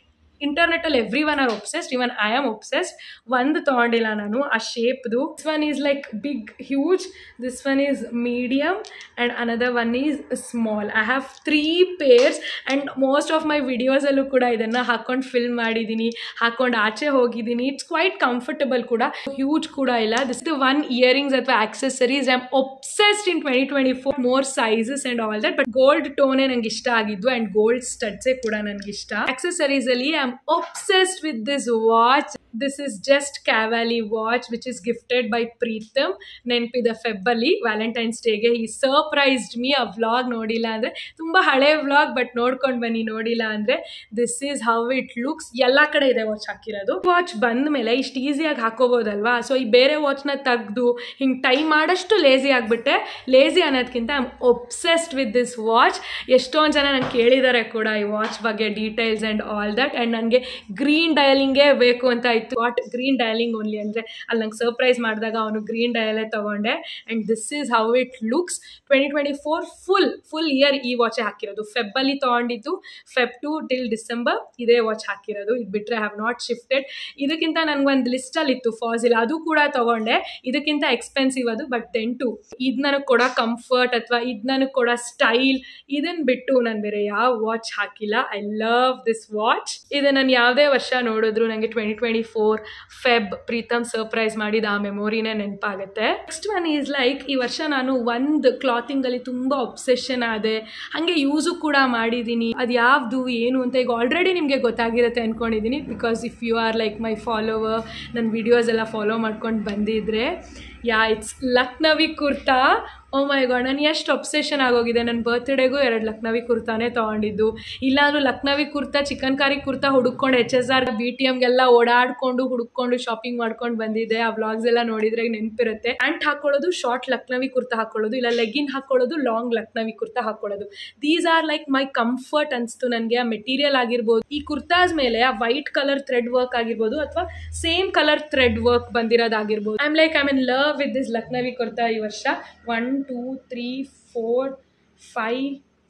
ಇಂಟರ್ನೆಟಲ್ಲಿ every one are obsessed, even I am obsessed. ಒಂದು ತೊಗೊಂಡಿಲ್ಲ ನಾನು ಆ ಶೇಪ್ದು. This one is like big huge, this one is medium and another one is small. I have 3 pairs and most of my ವಿಡಿಯೋಸಲ್ಲೂ ಕೂಡ ಇದನ್ನು ಹಾಕೊಂಡು ಫಿಲ್ಮ್ ಮಾಡಿದ್ದೀನಿ, ಹಾಕೊಂಡು ಆಚೆ ಹೋಗಿದ್ದೀನಿ. ಇಟ್ಸ್ ಕ್ವೈಟ್ ಕಂಫರ್ಟಬಲ್ ಕೂಡ, ಹ್ಯೂಜ್ ಕೂಡ ಇಲ್ಲ. ದಿಸ್ ದ ಒನ್ ಇಯರಿಂಗ್ಸ್ ಅಥವಾ accessories I am obsessed in 2024. More sizes and all that, but gold ಟೋನೇ ನಂಗೆ ಇಷ್ಟ ಆಗಿದ್ದು ಆ್ಯಂಡ್ ಗೋಲ್ಡ್ ಸ್ಟಡ್ಸೇ ಕೂಡ ನನಗೆ ಇಷ್ಟ. ಆಕ್ಸೆಸರೀಸಲ್ಲಿ I'm obsessed with this watch. This is just Cavalli watch which is gifted by Preetham. ನೆನಪಿದೆ ಫೆಬ್ಬಲ್ಲಿ Valentine's ಡೇಗೆ he surprised me. ಆ ವ್ಲಾಗ್ ನೋಡಿಲ್ಲ ಅಂದರೆ ತುಂಬ ಹಳೆ ವ್ಲಾಗ್, ಬಟ್ ನೋಡ್ಕೊಂಡು ಬನ್ನಿ ನೋಡಿಲ್ಲ ಅಂದರೆ. This is how it looks. ಎಲ್ಲ ಕಡೆ ಇದೆ ವಾಚ್ ಹಾಕಿರೋದು. ವಾಚ್ ಬಂದ ಮೇಲೆ ಇಷ್ಟು ಈಸಿಯಾಗಿ ಹಾಕೋಬೋದಲ್ವಾ. ಸೊ ಈ ಬೇರೆ ವಾಚ್ನ ತೆಗೆದು ಹಿಂಗೆ ಟೈ ಮಾಡೋಷ್ಟು ಲೇಸಿ ಆಗಿಬಿಟ್ಟೆ. ಲೇಸಿ ಅನ್ನೋದಕ್ಕಿಂತ I am obsessed with this watch. ಎಷ್ಟೊಂದು ಜನ ನಂಗೆ ಕೇಳಿದ್ದಾರೆ ಕೂಡ ಈ ವಾಚ್ ಬಗ್ಗೆ details and all that. And ನನಗೆ ಗ್ರೀನ್ ಡಯಲಿಂಗೇ ಬೇಕು ಅಂತ ಇತ್ತು. ವಾಟ್ ಗ್ರೀನ್ ಡಯಲಿಂಗ್ ಓನ್ಲಿ ಅಂದರೆ ಅಲ್ಲಿ ನಂಗೆ ಸರ್ಪ್ರೈಸ್ ಮಾಡಿದಾಗ ಅವನು ಗ್ರೀನ್ ಡಯಲೇ ತೊಗೊಂಡೆ. And this is how it looks. 2024 full year ಈ ವಾಚೇ ಹಾಕಿರೋದು. ಫೆಬ್ಬಲ್ಲಿ ತೊಗೊಂಡಿದ್ದು, ಫೆಬ್ ಟು ಟಿಲ್ ಡಿಸೆಂಬರ್ ಇದೇ ವಾಚ್ ಹಾಕಿರೋದು. ಇದು ಬಿಟ್ಟರೆ ಹ್ಯಾವ್ ನಾಟ್ ಶಿಫ್ಟೆಡ್. ಇದಕ್ಕಿಂತ ನನಗೊಂದು ಲಿಸ್ಟಲ್ಲಿತ್ತು ಫಾಸಿಲ್, ಅದು ಕೂಡ ತೊಗೊಂಡೆ. ಇದಕ್ಕಿಂತ ಎಕ್ಸ್ಪೆನ್ಸಿವ್ ಅದು, ಬಟ್ ಟು ಇದು ನನಗೆ ಕೊಡೋ ಕಂಫರ್ಟ್ ಅಥವಾ ಇದು ನನಗೆ ಕೊಡೋ ಸ್ಟೈಲ್, ಇದನ್ನು ಬಿಟ್ಟು ನಾನು ಬೇರೆ ಯಾವ ವಾಚ್ ಹಾಕಿಲ್ಲ. I love this watch. ಇದು ನಾನು ಯಾವುದೇ ವರ್ಷ ನೋಡಿದ್ರು ನನಗೆ 2024 ಫೆಬ್ ಪ್ರೀತಮ್ ಸರ್ಪ್ರೈಸ್ ಮಾಡಿದ ಆ ಮೆಮೊರಿನೇ ನೆನಪಾಗುತ್ತೆ. ನೆಕ್ಸ್ಟ್ ಒನ್ ಈಸ್ ಲೈಕ್ ಈ ವರ್ಷ ನಾನು ಒಂದು ಕ್ಲಾತಿಂಗಲ್ಲಿ ತುಂಬ ಒಬ್ಸೆಷನ್ ಆದೆ, ಹಾಗೆ ಯೂಸು ಕೂಡ ಮಾಡಿದ್ದೀನಿ. ಅದು ಯಾವುದು ಏನು ಅಂತ ಈಗ ಆಲ್ರೆಡಿ ನಿಮಗೆ ಗೊತ್ತಾಗಿರುತ್ತೆ ಅಂದ್ಕೊಂಡಿದ್ದೀನಿ. Because if you are like my follower, ನನ್ನ ವಿಡಿಯೋಸ್ ಎಲ್ಲ ಫಾಲೋ ಮಾಡ್ಕೊಂಡು ಬಂದಿದ್ರೆ, yeah it's Lucknowi kurta. Oh my God, ನಾನು ಎಷ್ಟು ಒಬ್ಸೆಷನ್ ಆಗೋಗಿದೆ. ನನ್ನ ಬರ್ತ್ಡೇಗೂ 2 ಲಕ್ನವಿ ಕುರ್ತಾನೇ ತೊಗೊಂಡಿದ್ದು. ಇಲ್ಲಾಂದ್ರೂ ಲಕ್ನವಿ ಕುರ್ತಾ, ಚಿಕನ್ ಕಾರಿ ಕುರ್ತಾ ಹುಡುಕೊಂಡು HSR BTMಗೆಲ್ಲ ಓಡಾಡಿಕೊಂಡು ಹುಡುಕೊಂಡು ಶಾಪಿಂಗ್ ಮಾಡ್ಕೊಂಡು ಬಂದಿದ್ದೆ. ಆ ವ್ಲಾಗ್ಸ್ ಎಲ್ಲ ನೋಡಿದ್ರೆ ನೆನಪಿರುತ್ತೆ. ಪ್ಯಾಂಟ್ ಹಾಕೊಳ್ಳೋದು, ಶಾರ್ಟ್ ಲಕ್ನವಿ ಕುರ್ತಾ ಹಾಕೊಳ್ಳೋದು, ಇಲ್ಲ ಲೆಗಿನ್ ಹಾಕೊಳ್ಳೋದು, ಲಾಂಗ್ ಲಕ್ನವಿ ಕುರ್ತಾ ಹಾಕೊಳ್ಳೋದು. These are like my comfort ಅನಿಸ್ತು ನನಗೆ. ಆ ಮೆಟೀರಿಯಲ್ ಆಗಿರ್ಬೋದು, ಈ ಕುರ್ತಾಸ್ ಮೇಲೆ ಆ ವೈಟ್ ಕಲರ್ ಥ್ರೆಡ್ ವರ್ಕ್ ಆಗಿರ್ಬೋದು ಅಥವಾ ಸೇಮ್ ಕಲರ್ ಥ್ರೆಡ್ ವರ್ಕ್ ಬಂದಿರೋದಾಗಿರ್ಬೋದು. I am in love with this Lucknowi kurta ಈ ವರ್ಷ. 1 2 3 4 5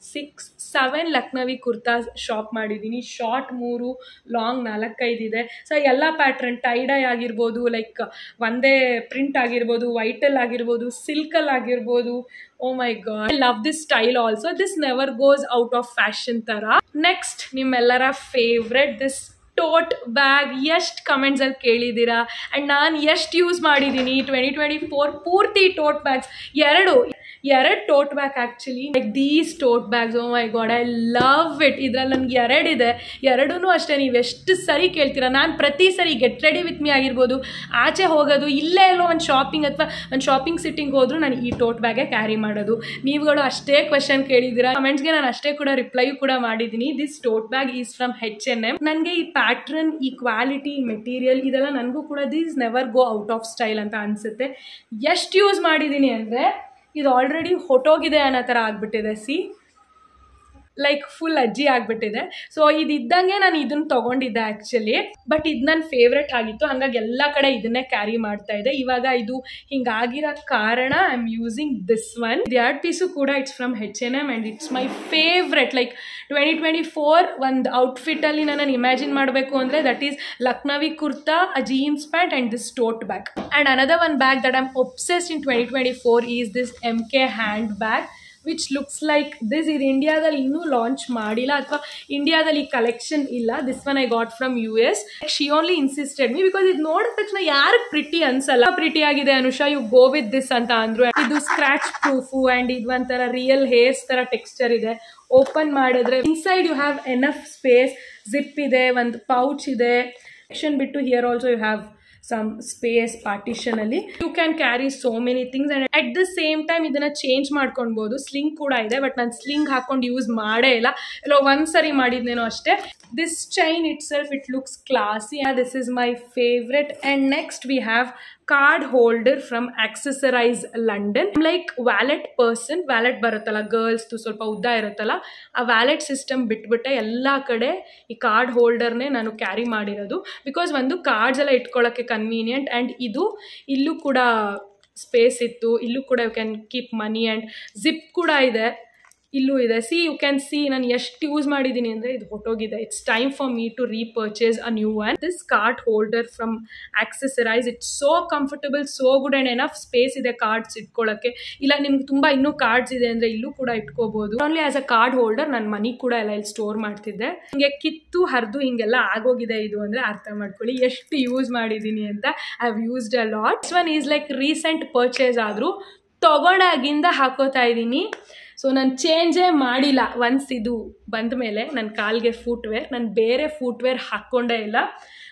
6 7 ಲಕ್ನವಿ ಕುರ್ತಾಸ್ ಶಾಪ್ ಮಾಡಿದ್ದೀನಿ. ಶಾರ್ಟ್ 3, ಲಾಂಗ್ 4-5 ಇದೆ. ಸೊ ಎಲ್ಲ ಪ್ಯಾಟ್ರನ್, ಟೈಡೈ ಆಗಿರ್ಬೋದು, ಲೈಕ್ ಒಂದೇ ಪ್ರಿಂಟ್ ಆಗಿರ್ಬೋದು, ವೈಟಲ್ಲಿ ಆಗಿರ್ಬೋದು, ಸಿಲ್ಕಲ್ಲಿ ಆಗಿರ್ಬೋದು. Oh my God, I love this style also. This never goes out of fashion ಥರ. ನೆಕ್ಸ್ಟ್ ನಿಮ್ಮೆಲ್ಲರ ಫೇವ್ರೆಟ್ ದಿಸ್ ಟೋಟ್ ಬ್ಯಾಗ್. ಎಷ್ಟು ಕಮೆಂಟ್ಸಲ್ಲಿ ಕೇಳಿದ್ದೀರಾ ಆ್ಯಂಡ್ ನಾನು ಎಷ್ಟು ಯೂಸ್ ಮಾಡಿದ್ದೀನಿ 2024 ಪೂರ್ತಿ ಟೋಟ್ ಬ್ಯಾಗ್ಸ್. ಎರಡು tote bag actually, like these tote bags. Oh my God, I love it. ಇದರಲ್ಲಿ ನನಗೆ 2 ಇದೆ. ಎರಡೂ ಅಷ್ಟೇ. ನೀವು ಎಷ್ಟು ಸರಿ ಕೇಳ್ತೀರಾ. ನಾನು ಪ್ರತಿ ಸರಿ ಗೆಟ್ ರೆಡಿ ವಿತ್ ಮೀ ಆಗಿರ್ಬೋದು, ಆಚೆ ಹೋಗೋದು, ಇಲ್ಲೇ ಎಲ್ಲೋ ಒಂದು ಶಾಪಿಂಗ್ ಅಥವಾ ಒಂದು ಶಾಪಿಂಗ್ ಸಿಟ್ಟಿಂಗ್ ಹೋದ್ರು ನಾನು ಈ ಟೋಟ್ ಬ್ಯಾಗೇ ಕ್ಯಾರಿ ಮಾಡೋದು. ನೀವುಗಳು ಅಷ್ಟೇ ಕ್ವೆಶನ್ ಕೇಳಿದ್ದೀರಾ. ಕಮೆಂಟ್ಸ್ಗೆ ನಾನು ಅಷ್ಟೇ ಕೂಡ ರಿಪ್ಲೈ ಕೂಡ ಮಾಡಿದ್ದೀನಿ. This tote bag is from H&M. ನನಗೆ ಈ ಪ್ಯಾಟ್ರನ್, ಈ ಕ್ವಾಲಿಟಿ, ಈ ಮೆಟೀರಿಯಲ್ ಇದೆಲ್ಲ ನನಗೂ ಕೂಡ these never go out of style ಅಂತ ಅನಿಸುತ್ತೆ. ಎಷ್ಟು ಯೂಸ್ ಮಾಡಿದ್ದೀನಿ ಅಂದರೆ ಇದು ಆಲ್ರೆಡಿ ಹೊಟ್ಟೋಗಿದೆ ಅನ್ನೋ ಥರ ಆಗಿಬಿಟ್ಟಿದೆ. ಲೈಕ್ ಫುಲ್ ಅಜ್ಜಿ ಆಗಿಬಿಟ್ಟಿದೆ. ಸೊ ಇದ್ದಂಗೆ ನಾನು ಇದನ್ನು ತೊಗೊಂಡಿದ್ದೆ ಆ್ಯಕ್ಚುಲಿ, ಬಟ್ ಇದು ನನ್ನ ಫೇವ್ರೆಟ್ ಆಗಿತ್ತು. ಹಾಗಾಗಿ ಎಲ್ಲ ಕಡೆ ಇದನ್ನೇ ಕ್ಯಾರಿ ಮಾಡ್ತಾ ಇದೆ. ಇವಾಗ ಇದು ಹಿಂಗಾಗಿರೋ ಕಾರಣ I am using this one. ಇದು 2 ಪೀಸು ಕೂಡ it's from H&M and it's my favourite. Like 2024 ಒಂದು ಔಟ್ಫಿಟ್ಟಲ್ಲಿ ನಾನು ಇಮ್ಯಾಜಿನ್ ಮಾಡಬೇಕು ಅಂದರೆ that is Lucknowi kurta, a jeans pant and this tote bag. And another one bag that I am obsessed in 2024 is this MK hand bag which looks like this. ಇದು ಇಂಡಿಯಾದಲ್ಲಿ ಇನ್ನೂ launch ಮಾಡಿಲ್ಲ ಅಥವಾ ಇಂಡಿಯಾದಲ್ಲಿ ಕಲೆಕ್ಷನ್ ಇಲ್ಲ. This one I got from US. She only insisted me because ಇದು ನೋಡಿದ ತಕ್ಷಣ ಯಾರಿಗೆ ಪ್ರಿಟಿ ಅನ್ಸಲ್ಲ. ಪ್ರಿಟಿ ಆಗಿದೆ Anusha, you go with this ಅಂತ ಅಂದ್ರು. ಇದು ಸ್ಕ್ರಾಚ್ ಪ್ರೂಫು ಆ್ಯಂಡ್ ಇದು ಒಂಥರ ರಿಯಲ್ ಹೇರ್ಸ್ ಥರ ಟೆಕ್ಸ್ಚರ್ ಇದೆ. ಓಪನ್ ಮಾಡಿದ್ರೆ inside you have enough space. Zip ಇದೆ, ಒಂದು ಪೌಚ್ ಇದೆ. ಸೆಕ್ಷನ್ ಬಿಟ್ಟು here also you have some space partition ಅಲ್ಲಿ. You can carry so many things and at the same time ಇದನ್ನ ಚೇಂಜ್ ಮಾಡ್ಕೊಳ್ಬಹುದು. ಸ್ಲಿಂಗ್ ಕೂಡ ಇದೆ, ಬಟ್ ನಾನು ಸ್ಲಿಂಗ್ ಹಾಕೊಂಡು ಯೂಸ್ ಮಾಡೇ ಇಲ್ಲ, ಎಲ್ಲೋ ಒಂದ್ಸರಿ ಮಾಡಿದ್ನೇನೋ ಅಷ್ಟೇ. This chain itself, it looks classy. This is my favorite. And next we have card holder from Accessorize London. I'm like wallet person. Wallet ಬರುತ್ತಲ್ಲ ಗರ್ಲ್ಸ್ ಸ್ವಲ್ಪ ಉದ್ದ ಇರುತ್ತಲ್ಲ, ಆ ವ್ಯಾಲೆಟ್ ಸಿಸ್ಟಮ್ ಬಿಟ್ಬಿಟ್ಟೆ ಎಲ್ಲ ಕಡೆ ಈ ಕಾರ್ಡ್ ಹೋಲ್ಡರ್ನೇ ನಾನು ಕ್ಯಾರಿ ಮಾಡಿರೋದು. ಬಿಕಾಸ್ ಒಂದು ಕಾರ್ಡ್ಸ್ ಎಲ್ಲ ಇಟ್ಕೊಳ್ಳೋಕ್ಕೆ ಕನ್ವೀನಿಯೆಂಟ್ ಆ್ಯಂಡ್ ಇದು ಇಲ್ಲೂ ಕೂಡ ಸ್ಪೇಸ್ ಇತ್ತು, ಇಲ್ಲೂ ಕೂಡ you can keep money and zip ಕೂಡ ಇದೆ, ಇಲ್ಲೂ ಇದೆ. ಸಿ ಯು ಕ್ಯಾನ್ ಸಿ ನಾನು ಎಷ್ಟು ಯೂಸ್ ಮಾಡಿದ್ದೀನಿ ಅಂದರೆ ಇದು ಹೊಟ್ಟೋಗಿದೆ. It's time for me to repurchase a new one. This card holder from Accessorize, it's so comfortable, so good and enough space ಇದೆ ಕಾರ್ಡ್ಸ್ ಇಟ್ಕೊಳ್ಳೋಕ್ಕೆ. ಇಲ್ಲ ನಿಮ್ಗೆ ತುಂಬ ಇನ್ನೂ ಕಾರ್ಡ್ಸ್ ಇದೆ ಅಂದರೆ ಇಲ್ಲೂ ಕೂಡ ಇಟ್ಕೋಬೋದು. Only as a card holder ನಾನು ಮನಿ ಕೂಡ ಎಲ್ಲ ಇಲ್ಲಿ ಸ್ಟೋರ್ ಮಾಡ್ತಿದ್ದೆ. ಹಿಂಗೆ ಕಿತ್ತು ಹರಿದು ಹಿಂಗೆಲ್ಲ ಆಗೋಗಿದೆ ಇದು ಅಂದರೆ ಅರ್ಥ ಮಾಡ್ಕೊಳ್ಳಿ ಎಷ್ಟು ಯೂಸ್ ಮಾಡಿದ್ದೀನಿ ಅಂತ. I have used a lot. This one is like recent purchase ಆದರೂ ತೊಗೊಂಡಾಗಿಂದ ಹಾಕೋತಾ ಇದ್ದೀನಿ. ಸೊ ನಾನು ಚೇಂಜೇ ಮಾಡಿಲ್ಲ. ಒನ್ಸ್ ಇದು ಬಂದ ಮೇಲೆ ನನ್ನ ಕಾಲಿಗೆ ಫುಟ್ವೇರ್, ನಾನು ಬೇರೆ ಫುಟ್ವೇರ್ ಹಾಕ್ಕೊಂಡೇ ಇಲ್ಲ.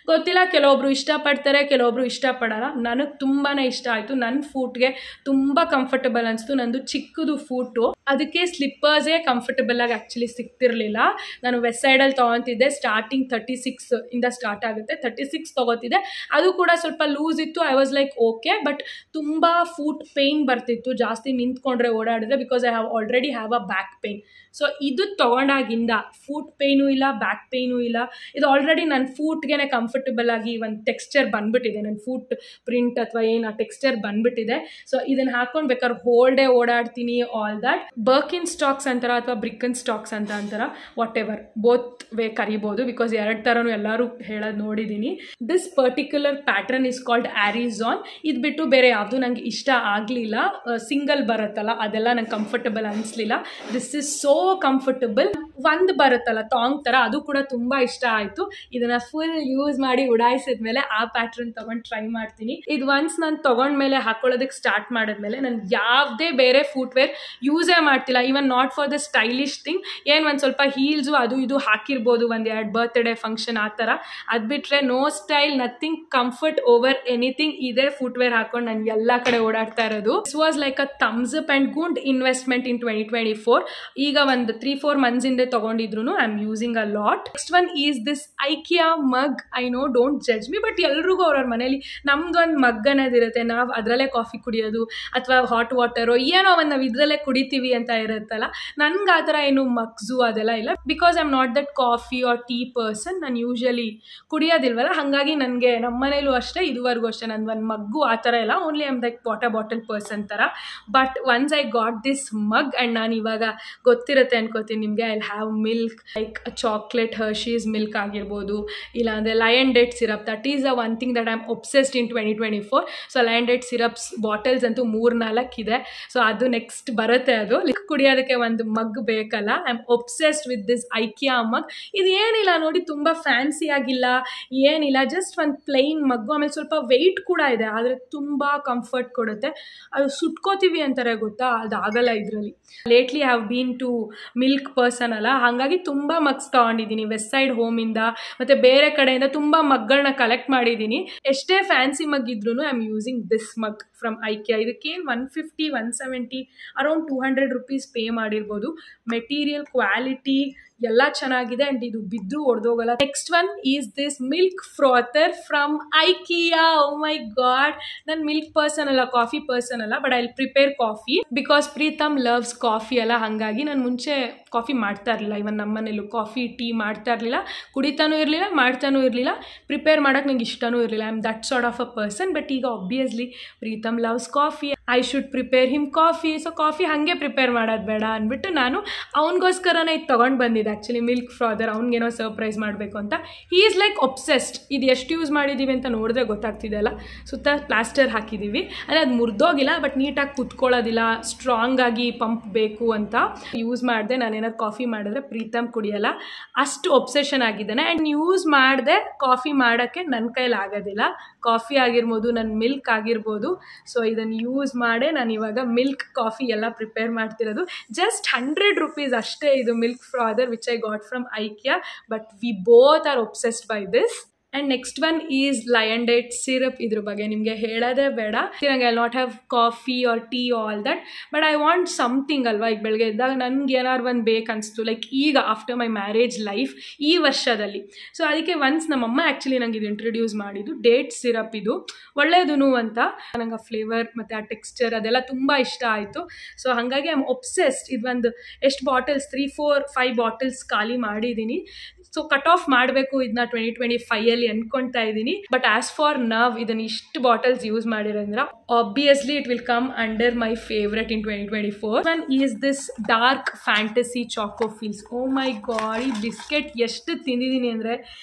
ಗೊತ್ತಿಲ್ಲ, ಕೆಲವೊಬ್ರು ಇಷ್ಟಪಡ್ತಾರೆ, ಕೆಲವೊಬ್ರು ಇಷ್ಟಪಡಲ್ಲ. ನನಗೆ ತುಂಬಾ ಇಷ್ಟ ಆಯಿತು. ನನ್ನ ಫೂಟ್ಗೆ ತುಂಬ ಕಂಫರ್ಟಬಲ್ ಅನಿಸ್ತು. ನಂದು ಚಿಕ್ಕದು ಫೂಟು, ಅದಕ್ಕೆ ಸ್ಲಿಪ್ಪರ್ಸೇ ಕಂಫರ್ಟಬಲಾಗಿ ಆ್ಯಕ್ಚುಲಿ ಸಿಗ್ತಿರ್ಲಿಲ್ಲ. ನಾನು ವೆಸ್ಟ್ ಸೈಡಲ್ಲಿ ತೊಗೊತಿದ್ದೆ. ಸ್ಟಾರ್ಟಿಂಗ್ 36 ಇಂದ ಸ್ಟಾರ್ಟ್ ಆಗುತ್ತೆ, 36 ತೊಗೋತಿದ್ದೆ. ಅದು ಕೂಡ ಸ್ವಲ್ಪ ಲೂಸ್ ಇತ್ತು. I was like okay, but ತುಂಬ ಫೂಟ್ ಪೇಯ್ನ್ ಬರ್ತಿತ್ತು ಜಾಸ್ತಿ ನಿಂತ್ಕೊಂಡ್ರೆ ಓಡಾಡಿದ್ರೆ, because I already have a back pain. So ಇದು ತೊಗೊಂಡಾಗಿಂದ ಫೂಟ್ ಪೇಯ್ನೂ ಇಲ್ಲ, ಬ್ಯಾಕ್ ಪೇಯ್ನೂ ಇಲ್ಲ. ಇದು ಆಲ್ರೆಡಿ ನನ್ನ ಫೂಟ್ಗೆ ಕಂಫರ್ಟಬಲ್ ಆಗಿ ಒಂದು ಟೆಕ್ಸ್ಚರ್ ಬಂದ್ಬಿಟ್ಟಿದೆ. ನನ್ನ ಫೂಟ್ ಪ್ರಿಂಟ್ ಅಥವಾ ಏನು ಆ ಟೆಕ್ಸ್ಚರ್ ಬಂದ್ಬಿಟ್ಟಿದೆ. ಸೊ ಇದನ್ನು ಹಾಕೊಂಡು ಬೇಕಾದ್ರೆ ಹೋಲ್ಡೇ ಓಡಾಡ್ತೀನಿ, ಆಲ್ ದ್ಯಾಟ್. ಬರ್ಕಿನ್ ಸ್ಟಾಕ್ಸ್ ಅಂತಾರ ಅಥವಾ ಬ್ರಿಕನ್ ಸ್ಟಾಕ್ಸ್ ಅಂತ ಅಂತಾರ, ವಾಟ್ ಎವರ್, ಬೋತ್ ವೇ ಕರಿಬೋದು, ಬಿಕಾಸ್ ಎರಡು ಥರನೂ ಎಲ್ಲರೂ ಹೇಳೋದು ನೋಡಿದ್ದೀನಿ. This particular pattern is called Arizona. ಇದು ಬಿಟ್ಟು ಬೇರೆ ಯಾವುದು ನಂಗೆ ಇಷ್ಟ ಆಗಲಿಲ್ಲ. ಸಿಂಗಲ್ ಬರುತ್ತಲ್ಲ ಅದೆಲ್ಲ ನಂಗೆ ಕಂಫರ್ಟಬಲ್ ಅನಿಸ್ಲಿಲ್ಲ. This is so comfortable. ಒಂದು ಬರುತ್ತಲ್ಲ ಟಾಂಗ್ ಥರ, ಅದು ಕೂಡ ತುಂಬ ಇಷ್ಟ ಆಯಿತು. ಇದನ್ನು ಫುಲ್ ಯೂಸ್ ಮಾಡಿ ಉಡಾಯಿಸಿದ್ಮೇಲೆ ಆ ಪ್ಯಾಟ್ರನ್ ತೊಗೊಂಡು ಟ್ರೈ ಮಾಡ್ತೀನಿ. ಇದು ಒನ್ಸ್ ನಾನು ತೊಗೊಂಡ್ಮೇಲೆ ಹಾಕೊಳ್ಳೋದಕ್ಕೆ ಸ್ಟಾರ್ಟ್ ಮಾಡಿದ್ಮೇಲೆ ನಾನು ಯಾವುದೇ ಬೇರೆ ಫುಟ್ವೇರ್ ಯೂಸೇ ಮಾಡ್ತಿಲ್ಲ. Even not for the stylish thing. ಏನು ಒಂದು ಸ್ವಲ್ಪ ಹೀಲ್ಸು ಅದು ಇದು ಹಾಕಿರ್ಬೋದು, ಒಂದು 2 ಬರ್ತ್ಡೇ ಫಂಕ್ಷನ್ ಆ ಥರ. ಅದು ಬಿಟ್ಟರೆ no style, nothing, comfort over anything. ಇದೇ ಫುಟ್ವೇರ್ ಹಾಕೊಂಡು ನಾನು ಎಲ್ಲ ಕಡೆ ಓಡಾಡ್ತಾ ಇರೋದು. This was like a thumbs up and good investment in 2024. ಈಗ ಒಂದು 3-4 ಮಂತ್ಸ್ ಹಿಂದೆ ತೊಗೊಂಡಿದ್ರು. I am using a lot. Next one is this IKEA mug. I know, don't judge me, but ಎಲ್ರಿಗೂ ಅವ್ರವ್ರ ಮನೇಲಿ ನಮ್ದು ಒಂದು ಮಗ್ ಅನ್ನೋದಿರುತ್ತೆ. ನಾವು ಅದರಲ್ಲೇ ಕಾಫಿ ಕುಡಿಯೋದು ಅಥವಾ ಹಾಟ್ ವಾಟರು ಏನೋ ಒಂದು ನಾವು ಇದರಲ್ಲೇ ಕುಡಿತೀವಿ ಅಂತ ಇರುತ್ತಲ್ಲ. ನನ್ಗೆ ಆ ಥರ ಏನು ಮಗ್ಸು ಅದೆಲ್ಲ ಇಲ್ಲ, because I am not that coffee or tea person. ನಾನು ಯೂಶಲಿ ಕುಡಿಯೋದಿಲ್ವಲ್ಲ, ಹಾಗಾಗಿ ನನಗೆ ನಮ್ಮ ಮನೇಲೂ ಅಷ್ಟೇ, ಇದುವರೆಗೂ ಅಷ್ಟೇ ನನ್ನ ಒಂದು ಮಗ್ಗು ಆ ಥರ ಇಲ್ಲ. Only I am that water bottle person ಥರ. But once I got this mug and ನಾನು ಇವಾಗ ಗೊತ್ತಿರುತ್ತೆ ಅನ್ಕೋತೀನಿ ನಿಮಗೆ, I have milk like chocolate Hershey's milk ಆಗಿರ್ಬೋದು, ಇಲ್ಲಾಂದರೆ Lion date syrup. That is the one thing that I am obsessed in 2024. So Lion date syrups bottles ಅಂತೂ 3-4 ಇದೆ. So ಅದು ನೆಕ್ಸ್ಟ್ ಬರುತ್ತೆ. ಅದು ಕುಡಿಯೋದಕ್ಕೆ ಒಂದು ಮಗ್ ಬೇಕಲ್ಲ. I am obsessed with this IKEA mug. ಇದು ಏನಿಲ್ಲ ನೋಡಿ, ತುಂಬ ಫ್ಯಾನ್ಸಿ ಆಗಿಲ್ಲ, ಏನಿಲ್ಲ, ಜಸ್ಟ್ ಒಂದು ಪ್ಲೈನ್ ಮಗ್ಗು. ಆಮೇಲೆ ಸ್ವಲ್ಪ ವೆಯ್ಟ್ ಕೂಡ ಇದೆ, ಆದರೆ ತುಂಬ ಕಂಫರ್ಟ್ ಕೊಡುತ್ತೆ. ಅದು ಸುಟ್ಕೋತೀವಿ ಅಂತಾರೆ ಗೊತ್ತಾ, ಅದಾಗಲ್ಲ ಇದರಲ್ಲಿ. Lately have been two milk person ಅಲ್ಲ, ಹಾಗಾಗಿ ತುಂಬ ಮಗ್ಸ್ ತೊಗೊಂಡಿದ್ದೀನಿ ವೆಸ್ಟ್ ಸೈಡ್ ಹೋಮಿಂದ ಮತ್ತು ಬೇರೆ ಕಡೆಯಿಂದ ತುಂಬ ಮಗ್ಗಳನ್ನ ಕಲೆಕ್ಟ್ ಮಾಡಿದ್ದೀನಿ. ಎಷ್ಟೇ ಫ್ಯಾನ್ಸಿ ಮಗ್ ಇದ್ರೂ I am using this mug from IKEA. ಇದಕ್ಕೇನು 150-170 ಅರೌಂಡ್ 200 ರೂಪೀಸ್ ಪೇ ಮಾಡಿರ್ಬೋದು. ಮೆಟೀರಿಯಲ್ ಕ್ವಾಲಿಟಿ ಎಲ್ಲ ಚೆನ್ನಾಗಿದೆ ಆ್ಯಂಡ್ ಇದು ಬಿದ್ದು ಹೊಡೆದೋಗಲ್ಲ. Next one is this milk frother from IKEA. Oh my God, ನಾನು ಮಿಲ್ಕ್ ಪರ್ಸನ್ ಅಲ್ಲ, ಕಾಫಿ ಪರ್ಸನ್ ಅಲ್ಲ, but I will prepare coffee because Preetam loves coffee ಅಲ್ಲ. ಹಾಗಾಗಿ ನಾನು ಮುಂಚೆ ಕಾಫಿ ಮಾಡ್ತಾ ಇರಲಿಲ್ಲ. ಇವನ್ ನಮ್ಮ ಮನೇಲೂ ಕಾಫಿ ಟೀ ಮಾಡ್ತಾ ಇರಲಿಲ್ಲ, ಕುಡಿತಾನೂ ಇರಲಿಲ್ಲ, ಮಾಡ್ತಾನೂ ಇರಲಿಲ್ಲ, ಪ್ರಿಪೇರ್ ಮಾಡೋಕ್ಕೆ ನಂಗೆ ಇಷ್ಟನೂ ಇರಲಿಲ್ಲ. I am that sort of a person. But ಈಗ obviously Preetam loves coffee, I should prepare him coffee. So coffee ಹಾಗೆ ಪ್ರಿಪೇರ್ ಮಾಡೋದು ಬೇಡ ಅಂದ್ಬಿಟ್ಟು ನಾನು ಅವನಿಗೋಸ್ಕರನೇ ಇದು ತೊಗೊಂಡು ಬಂದಿದ್ದೆ ಆ್ಯಕ್ಚುಲಿ, ಮಿಲ್ಕ್ ಫ್ರಾದರ್. ಅವ್ನಿಗೇನೋ ಸರ್ಪ್ರೈಸ್ ಮಾಡಬೇಕು ಅಂತ. He is like obsessed. ಇದು ಎಷ್ಟು ಯೂಸ್ ಮಾಡಿದ್ದೀವಿ ಅಂತ ನೋಡಿದ್ರೆ ಗೊತ್ತಾಗ್ತಿದೆಯಲ್ಲ, ಸುತ್ತ ಪ್ಲಾಸ್ಟರ್ ಹಾಕಿದ್ದೀವಿ, ಅಂದರೆ ಅದು ಮುರಿದೋಗಿಲ್ಲ, ಬಟ್ ನೀಟಾಗಿ ಕುತ್ಕೊಳ್ಳೋದಿಲ್ಲ, ಸ್ಟ್ರಾಂಗಾಗಿ ಪಂಪ್ ಬೇಕು ಅಂತ ಯೂಸ್ ಮಾಡಿದೆ. ನಾನೇನಾದ್ರು ಕಾಫಿ ಮಾಡಿದ್ರೆ ಪ್ರೀತಮ್ ಕುಡಿಯಲ್ಲ, ಅಷ್ಟು ಒಬ್ಸೆಷನ್ ಆಗಿದ್ದಾನೆ. ಆ್ಯಂಡ್ ಯೂಸ್ ಮಾಡಿದೆ ಕಾಫಿ ಮಾಡೋಕ್ಕೆ ನನ್ನ ಕೈಲಿ ಆಗೋದಿಲ್ಲ. ಕಾಫಿ ಆಗಿರ್ಬೋದು, ನನ್ನ ಮಿಲ್ಕ್ ಆಗಿರ್ಬೋದು. ಸೊ ಇದನ್ನು ಯೂಸ್ ಮಾಡೇ ನಾನು ಇವಾಗ ಮಿಲ್ಕ್ ಕಾಫಿ ಎಲ್ಲ ಪ್ರಿಪೇರ್ ಮಾಡ್ತಿರೋದು. ಜಸ್ಟ್ 100 ರೂಪೀಸ್ ಅಷ್ಟೇ ಇದು milk frother which I got from IKEA, but we both are obsessed by this. And next one is Lion date syrup. ಇದ್ರ ಬಗ್ಗೆ ನಿಮಗೆ ಹೇಳೋದೇ ಬೇಡ. ನಂಗೆ I not have coffee or tea all that, but I want something ಅಲ್ವಾ. ಈಗ ಬೆಳಗ್ಗೆ ಇದ್ದಾಗ ನನಗೆ ಏನಾರು ಒಂದು ಬೇಕನ್ನಿಸ್ತು, ಲೈಕ್ ಈಗ ಆಫ್ಟರ್ ಮೈ ಮ್ಯಾರೇಜ್ ಲೈಫ್ ಈ ವರ್ಷದಲ್ಲಿ. ಸೊ ಅದಕ್ಕೆ ಒನ್ಸ್ ನಮ್ಮಮ್ಮ ಆ್ಯಕ್ಚುಲಿ ನಂಗೆ ಇದು ಇಂಟ್ರೊಡ್ಯೂಸ್ ಮಾಡಿದ್ದು ಡೇಟ್ ಸಿರಪ್. ಇದು ಒಳ್ಳೆಯದು ಅಂತ ನಂಗೆ ಆ ಫ್ಲೇವರ್ ಮತ್ತು ಆ ಟೆಕ್ಸ್ಚರ್ ಅದೆಲ್ಲ ತುಂಬ ಇಷ್ಟ ಆಯಿತು. ಸೊ ಹಾಗಾಗಿ ಐ ಆಮ್ ಒಬ್ಸೆಸ್ಡ್. ಇದು ಒಂದು ಎಷ್ಟು ಬಾಟಲ್ಸ್ 3, 4, 5 ಬಾಟಲ್ಸ್ ಖಾಲಿ ಮಾಡಿದ್ದೀನಿ. ಸೊ ಕಟ್ ಆಫ್ ಮಾಡಬೇಕು ಇದನ್ನ 2025 ಅನ್ಕೊಳ್ತಾ ಇದ್ದೀನಿ. ಬಟ್ ಆಸ್ ಫಾರ್ ನವ್ ಇದನ್ನ ಇಷ್ಟು ಬಾಟಲ್ಸ್ ಯೂಸ್ ಮಾಡಿರೋದ್ರ obviously it will come under my favourite in 2024. One is this Dark Fantasy Choco Fills. Oh my God, ಈ ಬಿಸ್ಕೆಟ್ ಎಷ್ಟು ತಿಂದಿದ್ದೀನಿ ಅಂದರೆ,